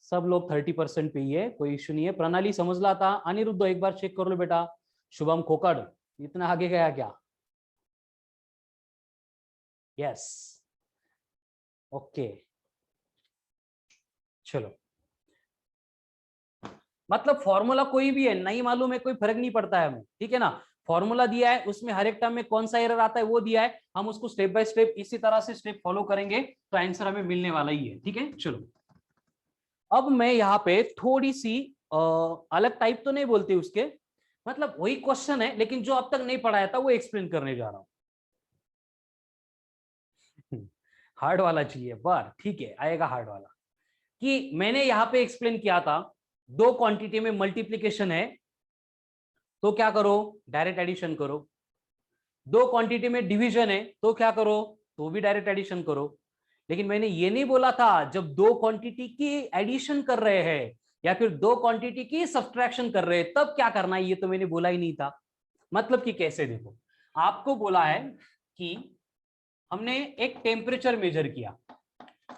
सब लोग 30% पे ही है, कोई इश्यू नहीं है। प्रणाली समझ ला था। अनिरुद्ध एक बार चेक कर लो बेटा। शुभम खोकड़ इतना आगे गया क्या? यस, ओके, चलो। मतलब फॉर्मूला कोई भी है, नहीं मालूम है, कोई फर्क नहीं पड़ता है हमें, ठीक है ना। फॉर्मूला दिया है, उसमें हर एक टर्म में कौन सा एरर आता है वो दिया है, हम उसको स्टेप बाय स्टेप इसी तरह से स्टेप फॉलो करेंगे तो आंसर हमें मिलने वाला ही है। ठीक है, चलो। अब मैं यहाँ पे थोड़ी सी अलग टाइप तो नहीं बोलती उसके, मतलब वही क्वेश्चन है लेकिन जो अब तक नहीं पढ़ाया था वो एक्सप्लेन करने जा रहा हूं। हार्ड वाला चाहिए बार, ठीक है, आएगा हार्ड वाला। कि मैंने यहां पे एक्सप्लेन किया था, दो क्वांटिटी में मल्टीप्लीकेशन है तो क्या करो, डायरेक्ट एडिशन करो। दो क्वांटिटी में डिवीजन है तो क्या करो, तो भी डायरेक्ट एडिशन करो। लेकिन मैंने ये नहीं बोला था जब दो क्वांटिटी की एडिशन कर रहे हैं या फिर दो क्वांटिटी की सब्ट्रैक्शन कर रहे हैं तब क्या करना है, ये तो मैंने बोला ही नहीं था। मतलब कि कैसे, देखो, आपको बोला है कि हमने एक टेम्परेचर मेजर किया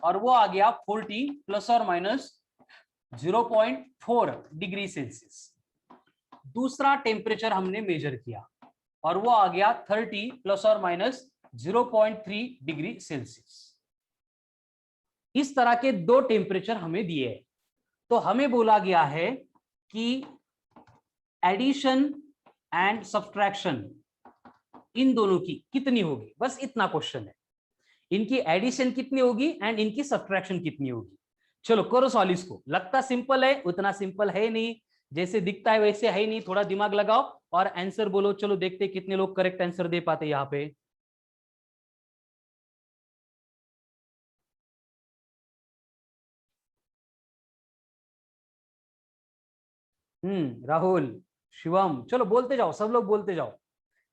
और वो आ गया 40 प्लस और माइनस 0.4 डिग्री सेल्सियस। दूसरा टेम्परेचर हमने मेजर किया और वो आ गया 30 प्लस और माइनस 0.3 डिग्री सेल्सियस। इस तरह के दो टेम्परेचर हमें दिए हैं, तो हमें बोला गया है कि एडिशन एंड सब्ट्रैक्शन इन दोनों की कितनी होगी, बस इतना क्वेश्चन है। इनकी एडिशन कितनी होगी एंड इनकी सब्ट्रैक्शन कितनी होगी। चलो करो सॉल्व इसको। लगता सिंपल है, उतना सिंपल है नहीं, जैसे दिखता है वैसे है ही नहीं। थोड़ा दिमाग लगाओ और आंसर बोलो। चलो देखते कितने लोग करेक्ट आंसर दे पाते यहाँ पे। राहुल, शिवम, चलो बोलते जाओ, सब लोग बोलते जाओ,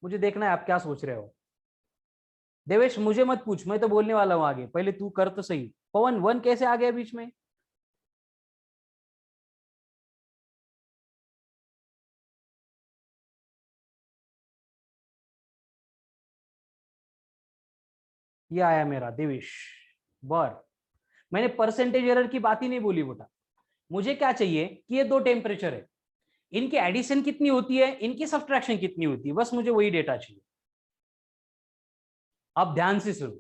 मुझे देखना है आप क्या सोच रहे हो। देवेश मुझे मत पूछ, मैं तो बोलने वाला हूं आगे, पहले तू कर तो सही। पवन, वन कैसे आ गया बीच में? ये आया मेरा देवेश। बर, मैंने परसेंटेज एरर की बात ही नहीं बोली बेटा। मुझे क्या चाहिए कि ये दो टेम्परेचर है, इनकी एडिशन कितनी होती है, इनकी सब्ट्रैक्शन कितनी होती है, बस मुझे वही डेटा चाहिए। अब ध्यान से सुनो,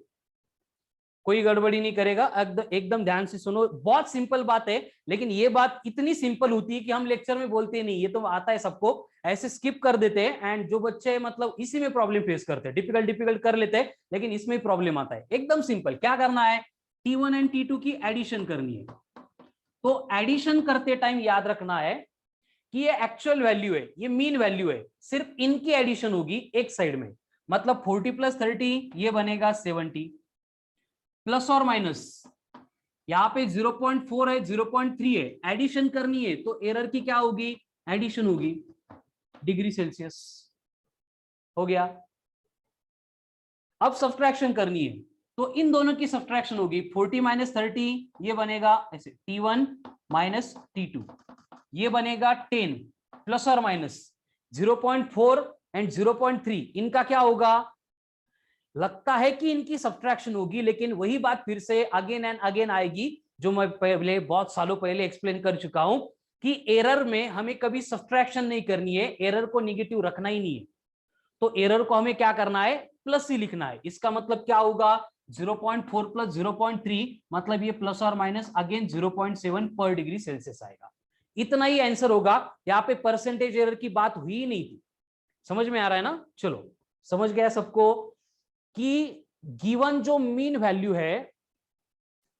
कोई गड़बड़ी नहीं करेगा, एकदम ध्यान से सुनो। बहुत सिंपल बात है, लेकिन ये बात इतनी सिंपल होती है कि हम लेक्चर में बोलते नहीं, ये तो आता है सबको, ऐसे स्किप कर देते हैं। एंड जो बच्चे मतलब इसी में प्रॉब्लम फेस करते हैं, डिफिकल्ट डिफिकल्ट कर लेते हैं, लेकिन इसमें ही प्रॉब्लम आता है। एकदम सिंपल, क्या करना है, T1 एंड T2 की एडिशन करनी है। तो एडिशन करते टाइम याद रखना है कि ये एक्चुअल वैल्यू है, ये मीन वैल्यू है, सिर्फ इनकी एडिशन होगी एक साइड में। मतलब 40 प्लस 30 ये बनेगा 70, प्लस और माइनस यहां पे 0.4 है, 0.3 है, एडिशन करनी है तो एरर की क्या होगी, एडिशन होगी, डिग्री सेल्सियस। हो गया। अब सब्ट्रैक्शन करनी है तो इन दोनों की सब्ट्रैक्शन होगी, 40 माइनस 30 ये बनेगा ऐसे T1 माइनस T2, ये बनेगा 10 प्लस और माइनस 0.4 एंड 0.3, इनका क्या होगा। लगता है कि इनकी सब्ट्रैक्शन होगी, लेकिन वही बात फिर से अगेन एंड अगेन आएगी जो मैं पहले बहुत सालों पहले एक्सप्लेन कर चुका हूं कि एरर में हमें कभी सब्ट्रैक्शन नहीं करनी है, एरर को निगेटिव रखना ही नहीं है। तो एरर को हमें क्या करना है, प्लस ही लिखना है। इसका मतलब क्या होगा, 0.4 प्लस 0.3 मतलब ये प्लस और माइनस अगेन 0.7 पर डिग्री सेल्सियस आएगा। इतना ही आंसर होगा। यहाँ पे परसेंटेज एरर की बात हुई ही नहीं थी। समझ में आ रहा है ना। चलो समझ गया सबको कि गिवन जो मीन वैल्यू है,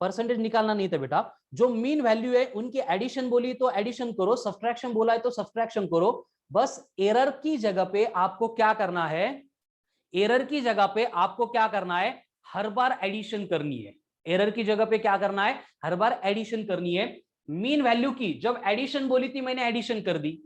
परसेंटेज निकालना नहीं था बेटा, जो मीन वैल्यू है उनकी एडिशन बोली तो एडिशन करो, सब्ट्रैक्शन बोला है तो सब्ट्रैक्शन करो। बस एरर की जगह पे आपको क्या करना है, एरर की जगह पे आपको क्या करना है, हर बार एडिशन करनी है। एरर की जगह पे क्या करना है, हर बार एडिशन करनी है। मीन वैल्यू की जब एडिशन बोली थी मैंने एडिशन कर दी,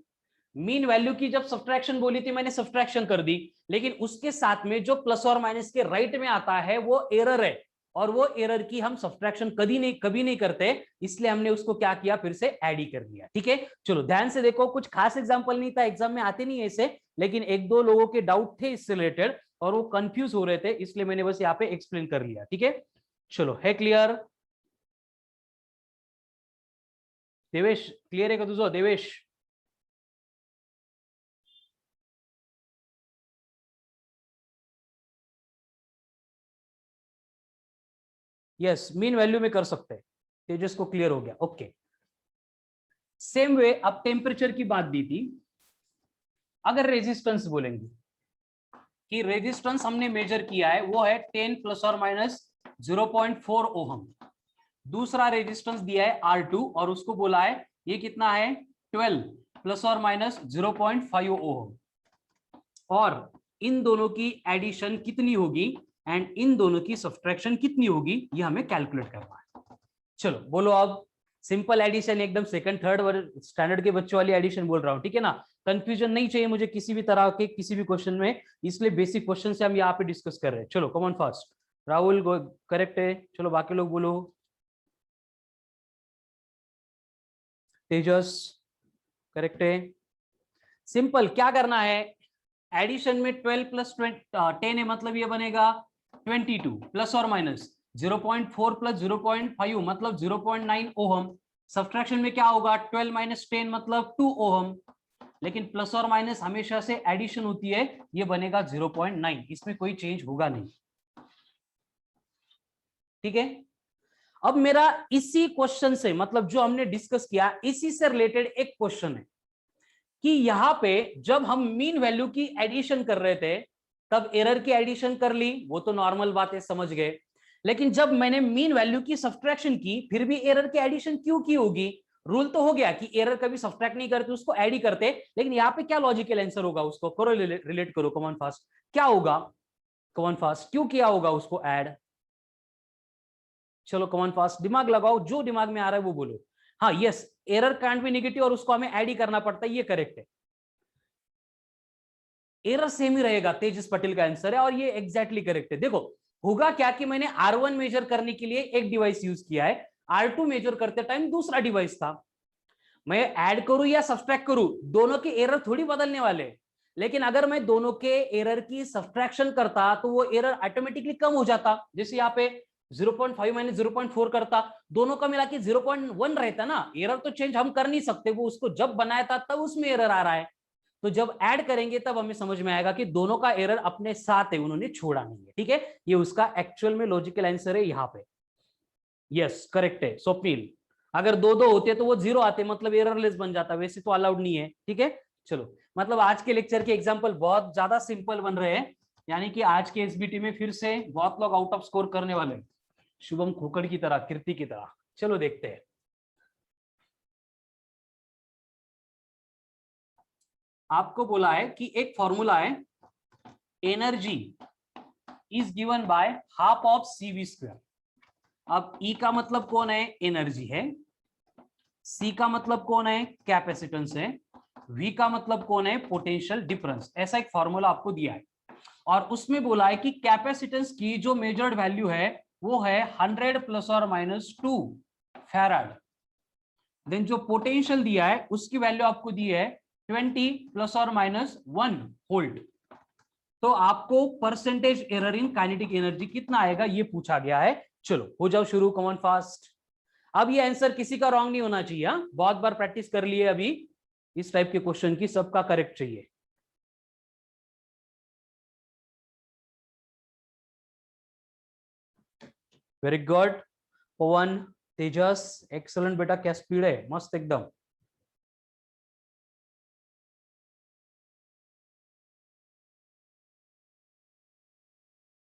मीन वैल्यू की जब सब्ट्रैक्शन बोली थी मैंने सब्ट्रैक्शन कर दी, लेकिन उसके साथ में जो प्लस और माइनस के राइट में आता है वो एरर है। और वो एरर की हम सब्ट्रैक्शन कभी नहीं करते, इसलिए हमने उसको क्या किया, फिर से ऐड ही कर दिया। ठीक है, चलो ध्यान से देखो, कुछ खास एग्जांपल नहीं था, एग्जाम में आते नहीं ऐसे, लेकिन एक दो लोगों के डाउट थे इससे रिलेटेड और वो कंफ्यूज हो रहे थे, इसलिए मैंने बस यहाँ पे एक्सप्लेन कर लिया। ठीक है, चलो है क्लियर? देवेश क्लियर है का तुझो? देवेश यस, मीन वैल्यू में कर सकते हैं। तेजस को क्लियर हो गया, ओके। सेम वे अब टेम्परेचर की बात दी थी, अगर रेजिस्टेंस बोलेंगे कि रेजिस्टेंस हमने मेजर किया है वो है 10 प्लस और माइनस 0.4 ओहम। दूसरा रेजिस्टेंस दिया है R2 और उसको बोला है ये कितना है 12 प्लस और माइनस 0.5 ओहम, और इन दोनों की एडिशन कितनी होगी एंड इन दोनों की सब्ट्रैक्शन कितनी होगी, ये हमें कैलकुलेट करना है। चलो बोलो अब, सिंपल एडिशन, एकदम सेकंड थर्ड स्टैंडर्ड के बच्चों वाली एडिशन बोल रहा हूं, ठीक है ना? कंफ्यूजन नहीं चाहिए मुझे किसी भी तरह के किसी भी क्वेश्चन में, इसलिए बेसिक क्वेश्चन से हम यहाँ पे डिस्कस कर रहे हैं। चलो come on fast, Rahul correct है, चलो बाकी लोग बोलो। तेजस करेक्ट है। सिंपल क्या करना है, एडिशन में 12 प्लस 10 है, मतलब ये बनेगा 22 प्लस और माइनस 0.4 प्लस 0.5 मतलब 0.9 ओहम। सब्ट्रैक्शन में क्या होगा, 12 माइनस 10 मतलब 2 ओहम, लेकिन प्लस और माइनस हमेशा से एडिशन होती है, ये बनेगा 0.9, इसमें कोई चेंज होगा नहीं। ठीक है, अब मेरा इसी क्वेश्चन से, मतलब जो हमने डिस्कस किया इसी से रिलेटेड एक क्वेश्चन है कि यहां पे जब हम मीन वैल्यू की एडिशन कर रहे थे तब एरर की एडिशन कर ली, वो तो नॉर्मल बात है, समझ गए। लेकिन जब मैंने मीन वैल्यू की सब्ट्रैक्शन की फिर भी एरर की एडिशन क्यों की होगी? रूल तो हो गया कि एरर कभी सब्ट्रैक्ट नहीं करते, उसको ऐड ही करते, लेकिन यहाँ पे क्या लॉजिकल आंसर होगा, उसको करो, रिलेट करो, कम ऑन फास्ट, क्या होगा? कम ऑन फास्ट, क्यों किया होगा उसको ऐड? चलो कम ऑन फास्ट, दिमाग लगाओ, जो दिमाग में आ रहा है वो बोलो। हाँ yes, error can't be negative और उसको हमें ऐड ही करना पड़ता है, ये करेक्ट है। एरर सेम ही रहेगा, तेजस पटेल का आंसर है और ये एग्जैक्टली करेक्ट है। देखो होगा क्या कि मैंने R1 मेजर करने के लिए एक डिवाइस यूज किया है, R2 मेजर करते टाइम दूसरा डिवाइस था। मैं ऐड करूं या सब्ट्रैक्ट करूं, दोनों के एरर थोड़ी बदलने वाले, लेकिन अगर मैं दोनों के एरर की सब्ट्रैक्शन करता तो वो एरर ऑटोमेटिकली कम हो जाता। जैसे यहाँ पे 0.5 माइनस 0.4 करता, दोनों का मिला के 0.1 रहता ना। एरर तो चेंज हम कर नहीं सकते, वो उसको जब बनाया था तब उसमें एरर आ रहा है, तो जब ऐड करेंगे तब हमें समझ में आएगा कि दोनों का एरर अपने साथ है, उन्होंने छोड़ा नहीं है। ठीक है, ये उसका एक्चुअल में लॉजिकल आंसर है यहाँ पे। यस करेक्ट है स्वप्निल, अगर दो दो होते तो वो जीरो आते, मतलब एररलेस बन जाता, वैसे तो अलाउड नहीं है। ठीक है, चलो मतलब आज के लेक्चर के एग्जांपल बहुत ज्यादा सिंपल बन रहे हैं, यानी कि आज के एसबीटी में फिर से बहुत लोग आउट ऑफ स्कोर करने वाले हैं, शुभम खोकड़ की तरह, कीर्ति की तरह। चलो देखते हैं। आपको बोला है कि एक फॉर्मूला है, energy is given by half of CV square. अब E का मतलब कौन है, एनर्जी है, C का मतलब कौन है, कैपेसिटेंस है, V का मतलब कौन है, पोटेंशियल डिफरेंस। ऐसा एक फॉर्मूला आपको दिया है और उसमें बोला है कि कैपेसिटेंस की जो मेजर्ड वैल्यू है वो है 100 प्लस और माइनस 2 फैराड। देन जो पोटेंशियल दिया है उसकी वैल्यू आपको दी है 20 प्लस और माइनस 1 वोल्ट। तो आपको percentage error in kinetic energy कितना आएगा ये पूछा गया है। चलो हो जाओ शुरू, कम ऑन फास्ट। अब ये आंसर किसी का रॉन्ग नहीं होना चाहिए, बहुत बार प्रैक्टिस कर लिए अभी इस टाइप के क्वेश्चन की, सबका करेक्ट चाहिए। वेरी गुड पवन, तेजस, एक्सलेंट बेटा, क्या स्पीड है, मस्त एकदम।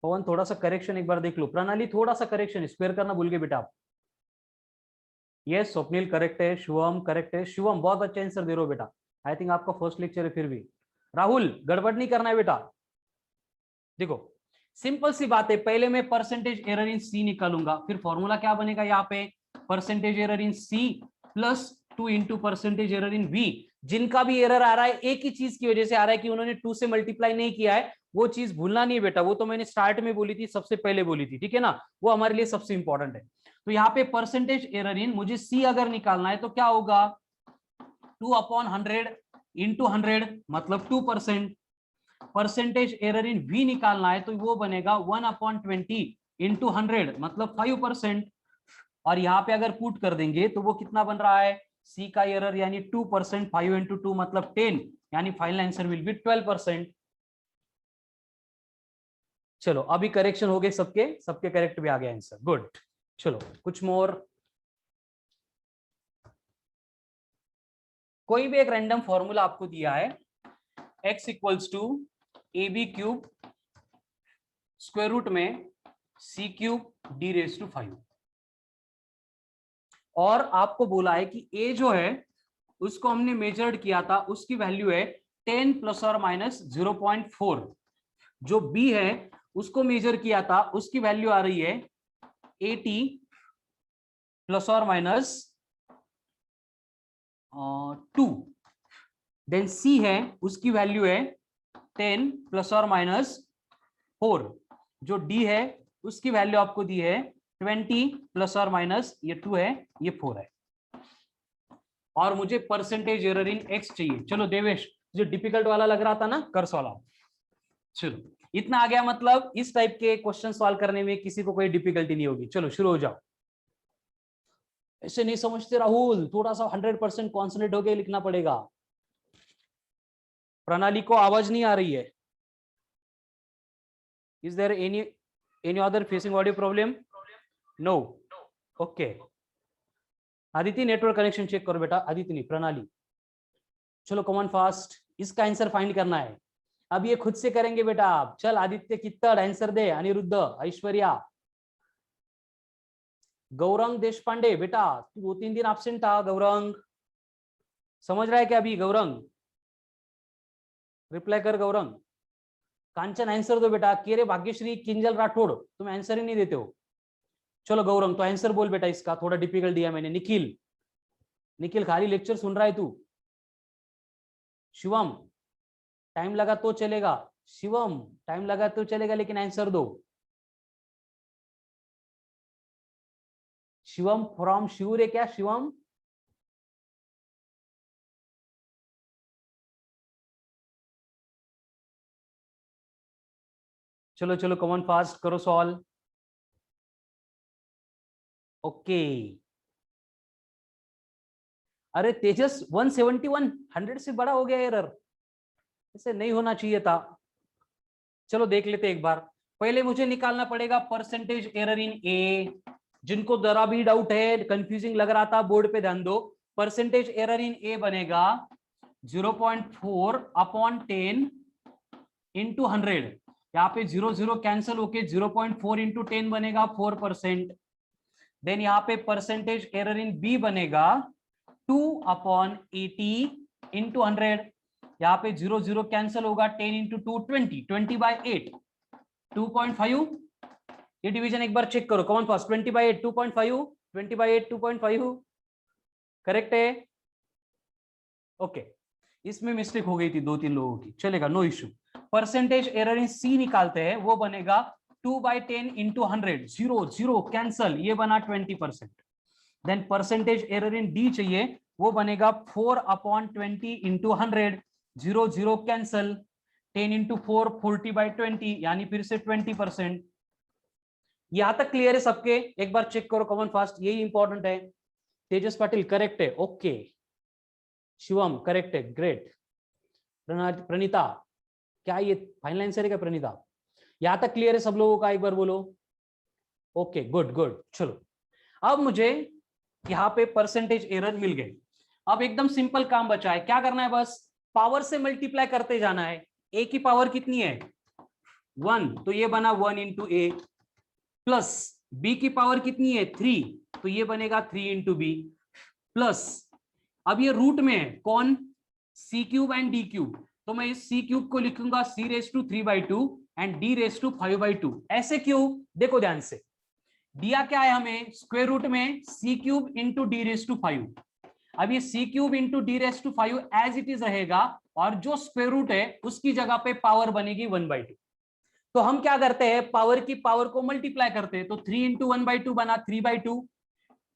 पवन थोड़ा सा करेक्शन एक बार देख लो, प्रणाली थोड़ा सा करेक्शन, स्क्वायर करना भूल गए बेटा आप। यस स्वप्निल करेक्ट है, शुभम करेक्ट है, शुभम बहुत अच्छा आंसर दे रहे हो बेटा, आई थिंक आपका फर्स्ट लेक्चर है फिर भी। राहुल गड़बड़ नहीं करना है बेटा। देखो सिंपल सी बात है, पहले मैं परसेंटेज एरर इन C निकालूंगा, फिर फॉर्मूला क्या बनेगा यहाँ पे, परसेंटेज एरर इन C plus 2 into percentage error इन V। जिनका भी एरर आ रहा है एक ही चीज की वजह से आ रहा है कि उन्होंने 2 से मल्टीप्लाई नहीं किया है, वो चीज भूलना नहीं बेटा, वो तो मैंने स्टार्ट में बोली थी, सबसे पहले बोली थी, ठीक है ना, वो हमारे लिए सबसे इंपॉर्टेंट है। तो यहाँ पे परसेंटेज एरर इन, मुझे सी अगर निकालना है तो क्या होगा, 2/100 इंटू 100 मतलब 2%। परसेंटेज एरर इन वी निकालना है तो वो बनेगा 1/20 इंटू 100 मतलब 5%। और यहाँ पे अगर पुट कर देंगे तो वो कितना बन रहा है, सी का एरर यानी 2%, 5 इंटू 2 मतलब 10, यानी फाइनल आंसर विल बी 12%। चलो अभी करेक्शन हो गए सबके, सबके करेक्ट भी आ गया आंसर, गुड। चलो कुछ मोर, कोई भी एक रैंडम फॉर्मूला आपको दिया है, x equals to A B cube square root में C cube D raise to 5, और आपको बोला है कि a जो है उसको हमने मेजर्ड किया था, उसकी वैल्यू है 10 प्लस और माइनस 0.4। जो b है उसको मेजर किया था, उसकी वैल्यू आ रही है 80 प्लस और माइनस 2। देन c है उसकी वैल्यू है 10 प्लस और माइनस 4। जो d है उसकी वैल्यू आपको दी है 20 प्लस और माइनस ये 2 है, ये 4 है, और मुझे परसेंटेज एरर इन x चाहिए। चलो देवेश, जो डिफिकल्ट वाला लग रहा था ना, कर सॉल्व। चलो इतना आ गया, मतलब इस टाइप के क्वेश्चन सॉल्व करने में किसी को कोई डिफिकल्टी नहीं होगी। चलो शुरू हो जाओ। ऐसे नहीं समझते राहुल, थोड़ा सा 100% कॉन्संट्रेट होके लिखना पड़ेगा। प्रणाली को आवाज नहीं आ रही है। Is there any other facing audio problem? No, okay. Aditi network connection check करो बेटा, आदिति नहीं, प्रणाली। चलो कमॉन फास्ट, इसका आंसर फाइंड करना है। अब ये खुद से करेंगे बेटा आप। चल आदित्य कित्तड़ आंसर दे, अनिरुद्ध, ऐश्वर्या, गौरंग देशपांडे, बेटा तू 2-3 दिन एब्सेंट था। गौरंग समझ रहा है क्या अभी? गौरंग रिप्लाई कर। गौरंग, कांचन आंसर दो बेटा। केरे भाग्यश्री, किंजल राठौड़, तुम आंसर ही नहीं देते हो। चलो गौरंग तो आंसर बोल बेटा, इसका थोड़ा डिफिकल्ट दिया मैंने। निखिल, निखिल खाली लेक्चर सुन रहा है तू। शिवम, टाइम लगा तो चलेगा। शिवम टाइम लगा तो चलेगा लेकिन आंसर दो। शिवम फ्रॉम शिवर है क्या? शिवम चलो चलो कमॉन फास्ट करो सॉल्व। ओके, अरे तेजस 171, 100 से बड़ा हो गया एरर, ऐसे नहीं होना चाहिए था। चलो देख लेते एक बार। पहले मुझे निकालना पड़ेगा परसेंटेज एरर इन ए। जिनको जरा भी डाउट है, कंफ्यूजिंग लग रहा था, बोर्ड पे ध्यान दो। परसेंटेज एरर इन ए बनेगा 0.4/10 इंटू 100। यहाँ पे 0 कैंसिल होके 0.4 इंटू 10 बनेगा 4%। देन यहाँ पे परसेंटेज एरर इन बी बनेगा 2/80 इंटू 100। यहाँ पे 0 कैंसिल होगा, 10 इंटू 2 20, 20/8 2.5। ये डिवीजन एक बार चेक करो, कौन फास्ट 20/8 2.5, 20/8 2.5 करेक्ट है? ओके, इसमें मिस्टेक हो गई थी 2-3 लोगों की, चलेगा, no issue. Percentage error in C निकालते हैं, वो बनेगा 2/10 इंटू 100, 0 कैंसल, ये बना 20%। Then percentage error in D चाहिए, वो बनेगा 4/20 इंटू 100, 0 कैंसल, 10 इंटू 4 40/20 यानी फिर से 20%। यहां तक क्लियर है सबके? एक बार चेक करो कॉमन फास्ट, यही इंपॉर्टेंट है। तेजस पाटिल करेक्ट है, ओके। शिवम करेक्ट है, ग्रेट। प्रणीता, क्या ये फाइनल आंसर है क्या प्रणीता? यहां तक क्लियर है सब लोगों का? एक बार बोलो। Okay good good. चलो अब मुझे यहाँ पे परसेंटेज एरर मिल गए। अब एकदम सिंपल काम बचा है, क्या करना है, बस पावर से मल्टीप्लाई करते जाना है। ए की पावर कितनी है? 1, तो ये बना 1 इंटू ए, प्लस बी की पावर कितनी है? 3, तो ये बनेगा 3 इंटू बी, प्लस अब ये रूट में है कौन? C cube and D cube, तो मैं इस सी क्यूब को लिखूंगा C raise to 3/2 and D raise to 5/2। ऐसे क्यों? देखो ध्यान से, दिया क्या है हमें स्क्वायर रूट में C cube into D raise to 5। अब ये C cube into D raise to 5 as it is रहेगा, और जो स्क्वायर रूट है उसकी जगह पे पावर बनेगी 1/2। तो हम क्या करते हैं, पावर की पावर को मल्टीप्लाई करते हैं, तो 3 इंटू 1/2 बना 3/2,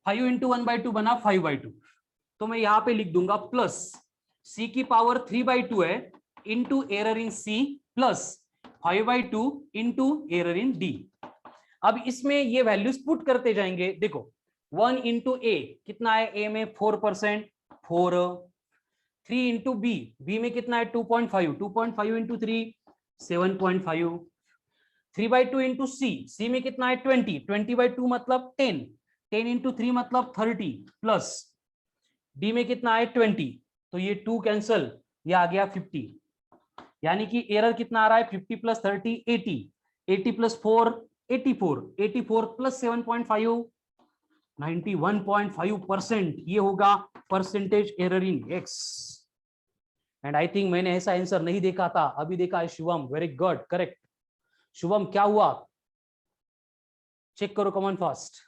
5 इंटू 1/2 बना 5/2। तो मैं यहां पे लिख दूंगा प्लस सी की पावर 3/2 है into error in C plus 5/2 into error in D. अब इसमें ये वैल्यूज पुट करते जाएंगे। देखो 1 इंटू ए कितना है, ए में 4%, 4। 3 इंटू बी, बी में कितना है 2.5, 2.5 इंटू 3 7.5। 3/2 इंटू सी, सी में कितना है 20, 20/2 मतलब 10, 10 इंटू 3 मतलब 30 प्लस डी में कितना है 20, तो ये 2 कैंसल, ये आ गया 50। यानी कि एरर कितना आ रहा है 50 प्लस 30 80, 80 प्लस 4 84, 84 प्लस 7.5 91.5%। ये होगा percentage error in x. And I think मैंने ऐसा आंसर नहीं देखा था, अभी देखा है Shubham, very good, correct. Shubham क्या हुआ, चेक करो कमेंट फास्ट।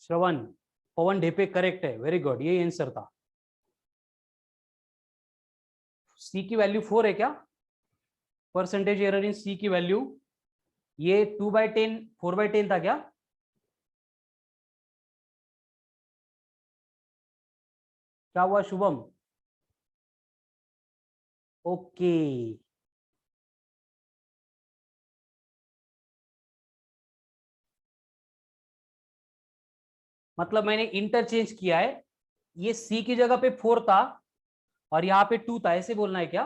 श्रवण, पवन ढेपे करेक्ट है, वेरी गुड, ये आंसर था। सी की वैल्यू 4 है क्या, परसेंटेज एरर इन सी की वैल्यू, ये 2/10 4/10 था क्या? क्या हुआ शुभम? ओके, मतलब मैंने इंटरचेंज किया है, ये सी की जगह पे 4 था और यहाँ पे 2 था, ऐसे बोलना है क्या?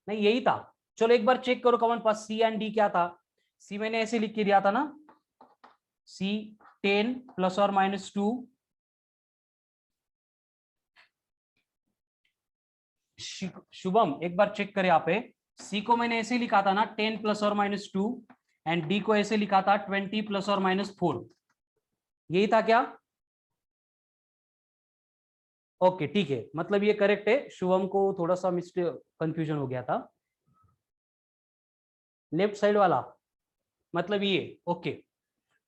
नहीं यही था। चलो एक बार चेक करो comment pass, C and D क्या था। सी मैंने ऐसे लिख के दिया था ना, सी 10 प्लस और माइनस 2, शुभम एक बार चेक करें यहाँ पे, सी को मैंने ऐसे लिखा था ना 10 प्लस और माइनस 2 एंड डी को ऐसे लिखा था 20 प्लस और माइनस 4, यही था क्या? ओके ठीक है, मतलब ये करेक्ट है। शुभम को थोड़ा सा मिस्टेक कंफ्यूजन हो गया था, लेफ्ट साइड वाला मतलब ये। Okay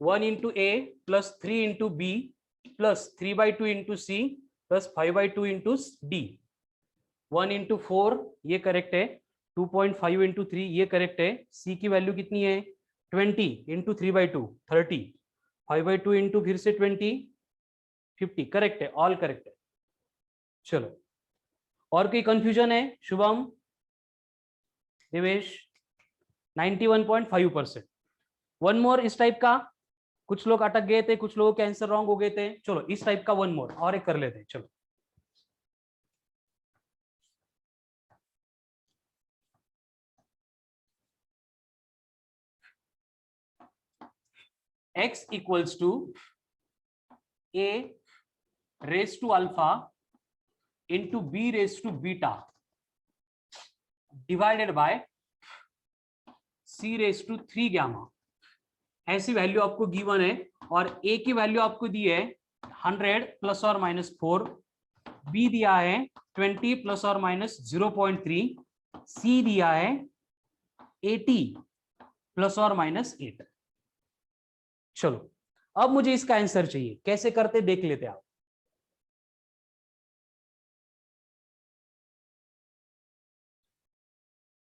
1 into A plus 3 into B plus 3/2 into C plus 5/2 into D. 1 into 4 ये करेक्ट है, 2.5 इंटू 3 ये करेक्ट है। सी की वैल्यू कितनी है 20 इंटू 3/2 30, 5/2 इंटू फिर से 20 50, करेक्ट है, ऑल करेक्ट है। चलो और कोई कंफ्यूजन है शुभम, देवेश? 91.5%। वन मोर इस टाइप का, कुछ लोग अटक गए थे, कुछ लोगों के आंसर रॉन्ग हो गए थे। चलो इस टाइप का वन मोर और एक कर लेते हैं। चलो x equals to a raise to alpha into b raise to beta divided by c raise to 3 gamma. ऐसी वैल्यू आपको गिवन है और a की वैल्यू आपको दी है 100 प्लस और माइनस 4, b दिया है 20 प्लस और माइनस 0.3, c दिया है 80 प्लस और माइनस 8। चलो अब मुझे इसका आंसर चाहिए, कैसे करते देख लेते आप।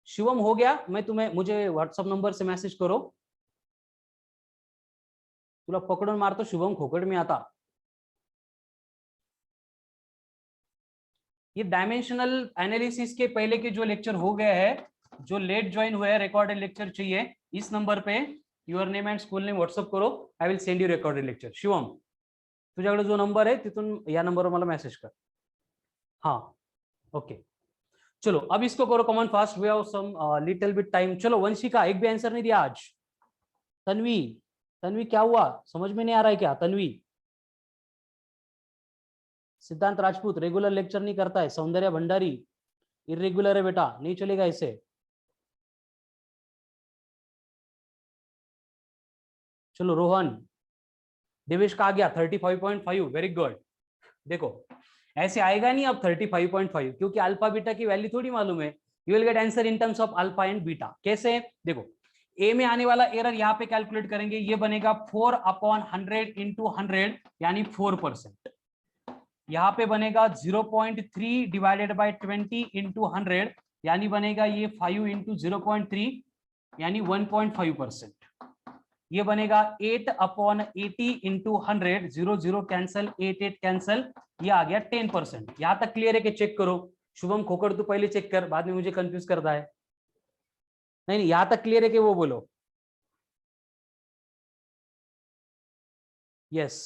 शिवम हो गया, मैं तुम्हें, मुझे व्हाट्सएप नंबर से मैसेज करो। तुला पकडून मारतो शुभम खोकड़ में आता। ये डायमेंशनल एनालिसिस के पहले के जो लेक्चर हो गए हैं, जो लेट ज्वाइन हुए हैं, रिकॉर्डेड लेक्चर चाहिए, इस नंबर पे your name and school name WhatsApp करो, I will send you recorded lecture. Shivam तुझ्याकडे जो नंबर आहे तिथून या नंबरवर मला मेसेज कर। हाँ ओके चलो अब इसको करो come on fast, we have some little bit time. चलो वंशिका, एक भी आंसर नहीं दिया आज। तन्वी, तन्वी क्या हुआ, समझ में नहीं आ रहा है क्या तन्वी? सिद्धांत राजपूत रेगुलर लेक्चर नहीं करता है, सौंदर्य भंडारी इरेगुलर है बेटा, नहीं चलेगा इसे। चलो रोहन, देवेश का आ गया 35.5, वेरी गुड। देखो ऐसे आएगा नहीं अब 35.5, क्योंकि अल्फा बीटा की वैल्यू थोड़ी मालूम है। You will get answer in terms of alpha and beta. कैसे? देखो ए में आने वाला एरर यहाँ पे कैलकुलेट करेंगे, ये बनेगा 4/100 इंटू 100 यानी 4%। यहाँ पे बनेगा 0.3 डिवाइडेड बाय 20 इंटू 100 यानी बनेगा ये 5 इंटू 0.3 यानी 1.5%। ये बनेगा 8/80 इंटू 100, 0 0 कैंसल, 8 8 कैंसल, ये आ गया 10%। यहां तक क्लियर है कि चेक करो? शुभम खोकर तू पहले चेक कर, बाद में मुझे कंफ्यूज करता है। नहीं, यहां तक क्लियर है कि वो बोलो? यस,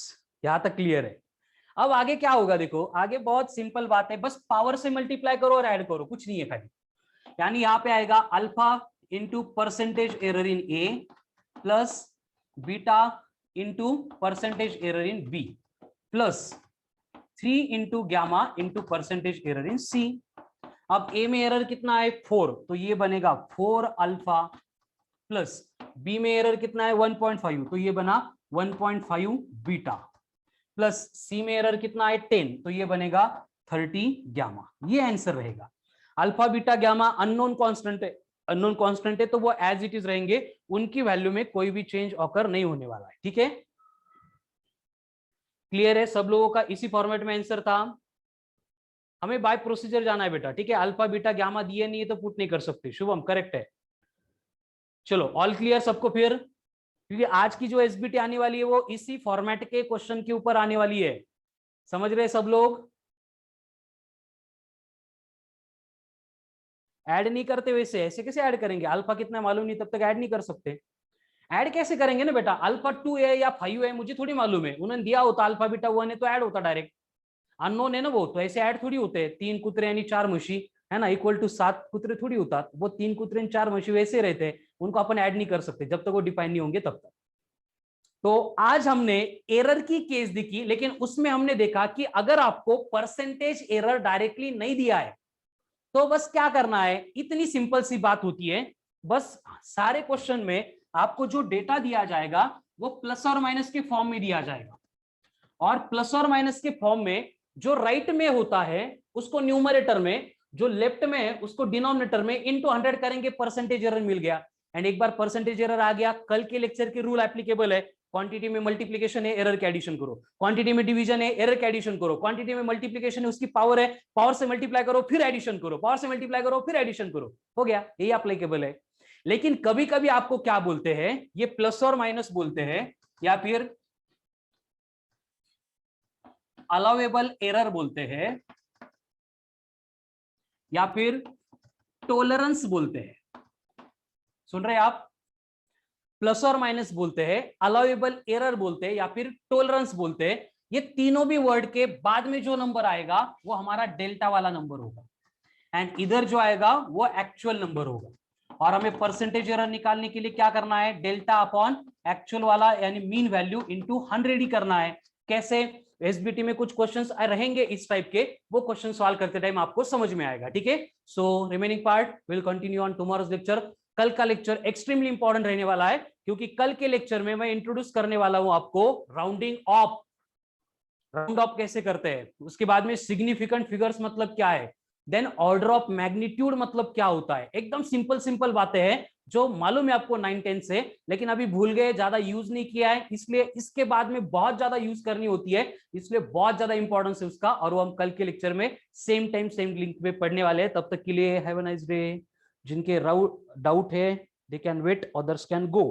यहां तक क्लियर है। अब आगे क्या होगा देखो, आगे बहुत सिंपल बात है, बस पावर से मल्टीप्लाई करो और ऐड करो, कुछ नहीं है खाली। यानी यहां पे आएगा alpha into percentage error in A plus beta into percentage error in B plus 3 into gamma into percentage error in C. अब ए में एरर कितना है 4, तो ये बनेगा 4 अल्फा प्लस बी में एरर कितना है 1.5, तो ये बना 1.5 बीटा प्लस सी में एरर कितना है 10, तो ये बनेगा 30 गैमा। ये आंसर रहेगा। Alpha beta gamma unknown constant है, अननोन कांस्टेंट है तो वो एज इट इज रहेंगे, उनकी वैल्यू में कोई भी चेंज ऑकर नहीं होने वाला है। ठीक है, क्लियर है सब लोगों का? इसी फॉर्मेट में आंसर था। हमें बाय प्रोसीजर जाना है बेटा, ठीक है? अल्फा बीटा गैमा दिए नहीं है तो पुट नहीं कर सकते। शुभम करेक्ट है। चलो ऑल क्लियर सबको फिर? क्योंकि आज की जो एसबीटी आने वाली है वो इसी फॉर्मेट के क्वेश्चन के ऊपर आने वाली है। समझ रहे सब लोग? ऐड नहीं करते वैसे, ऐसे कैसे ऐड करेंगे? अल्फा कितना मालूम नहीं तब तक ऐड नहीं कर सकते। ऐड कैसे करेंगे ना बेटा? अल्फा 2 है या 5 है मुझे थोड़ी मालूम है, उन्होंने दिया होता अल्फा बीटा 1 है तो ऐड होता डायरेक्ट। अननोन है ना वो, तो ऐसे ऐड थोड़ी होते हैं। 3 कुतरे यानी 4 मशी है ना, इक्वल टू 7 कुतरे थोड़ी होता, वो 3 कुतरे 4 मशी वैसे रहते हैं, उनको अपन ऐड नहीं कर सकते जब तक वो डिफाइन नहीं होंगे तब तक। तो आज हमने एरर की केस देखी, लेकिन उसमें हमने देखा कि अगर आपको परसेंटेज एरर डायरेक्टली नहीं दिया है तो बस क्या करना है, इतनी सिंपल सी बात होती है। बस सारे क्वेश्चन में आपको जो डेटा दिया जाएगा वो प्लस और माइनस के फॉर्म में दिया जाएगा, और प्लस और माइनस के फॉर्म में जो राइट में होता है उसको न्यूमरेटर में, जो लेफ्ट में है उसको डिनोमिनेटर में इनटू 100 करेंगे, परसेंटेज एरर मिल गया। एंड एक बार परसेंटेज एरर आ गया, कल के लेक्चर के रूल एप्लीकेबल है। क्वांटिटी में मल्टीप्लिकेशन है, एरर के एडिशन करो। क्वांटिटी में डिवीजन है, एरर के एडिशन करो। क्वांटिटी में मल्टीप्लिकेशन है, उसकी पावर है, पावर से मल्टीप्लाई करो फिर एडिशन करो, पावर से मल्टीप्लाई करो फिर एडिशन करो, हो गया, यही एप्लीकेबल है। लेकिन कभी कभी आपको क्या बोलते हैं, ये प्लस और माइनस बोलते हैं, या फिर अलाउएबल एरर बोलते हैं, या फिर टॉलरेंस बोलते हैं। सुन रहे आप? प्लस और माइनस बोलते हैं, अलाउएबल एरर बोलते हैं, या फिर टॉलरेंस बोलते हैं। ये तीनों भी वर्ड के बाद में जो नंबर आएगा वो हमारा डेल्टा वाला नंबर होगा, एंड इधर जो आएगा वो एक्चुअल नंबर होगा। और हमें परसेंटेज एरर निकालने के लिए क्या करना है, डेल्टा अपॉन एक्चुअल वाला यानी मीन वैल्यू इंटू 100 ही करना है। कैसे? एसबीटी में कुछ क्वेश्चंस रहेंगे इस टाइप के, वो क्वेश्चन सॉल्व करते टाइम आपको समझ में आएगा। ठीक है, so remaining part will continue on tomorrow's lecture. कल का लेक्चर एक्सट्रीमली इंपॉर्टेंट रहने वाला है, क्योंकि कल के लेक्चर में मैं इंट्रोड्यूस करने वाला हूं आपको राउंडिंग ऑफ। राउंड ऑफ कैसे करते हैं, उसके बाद में सिग्निफिकेंट फिगर्स मतलब क्या है, देन ऑर्डर ऑफ मैग्नीट्यूड मतलब क्या होता है। एकदम सिंपल सिंपल बातें हैं जो मालूम है आपको 9-10 से, लेकिन अभी भूल गए, ज्यादा यूज नहीं किया है, इसलिए इसके बाद में बहुत ज्यादा यूज करनी होती है, इसलिए बहुत ज्यादा इंपॉर्टेंस है उसका। और वो हम कल के लेक्चर में सेम टाइम सेम लिंक पे पढ़ने वाले हैं। तब तक के लिए हैव अ नाइस डे। जिनके डाउट है they can wait, others can go.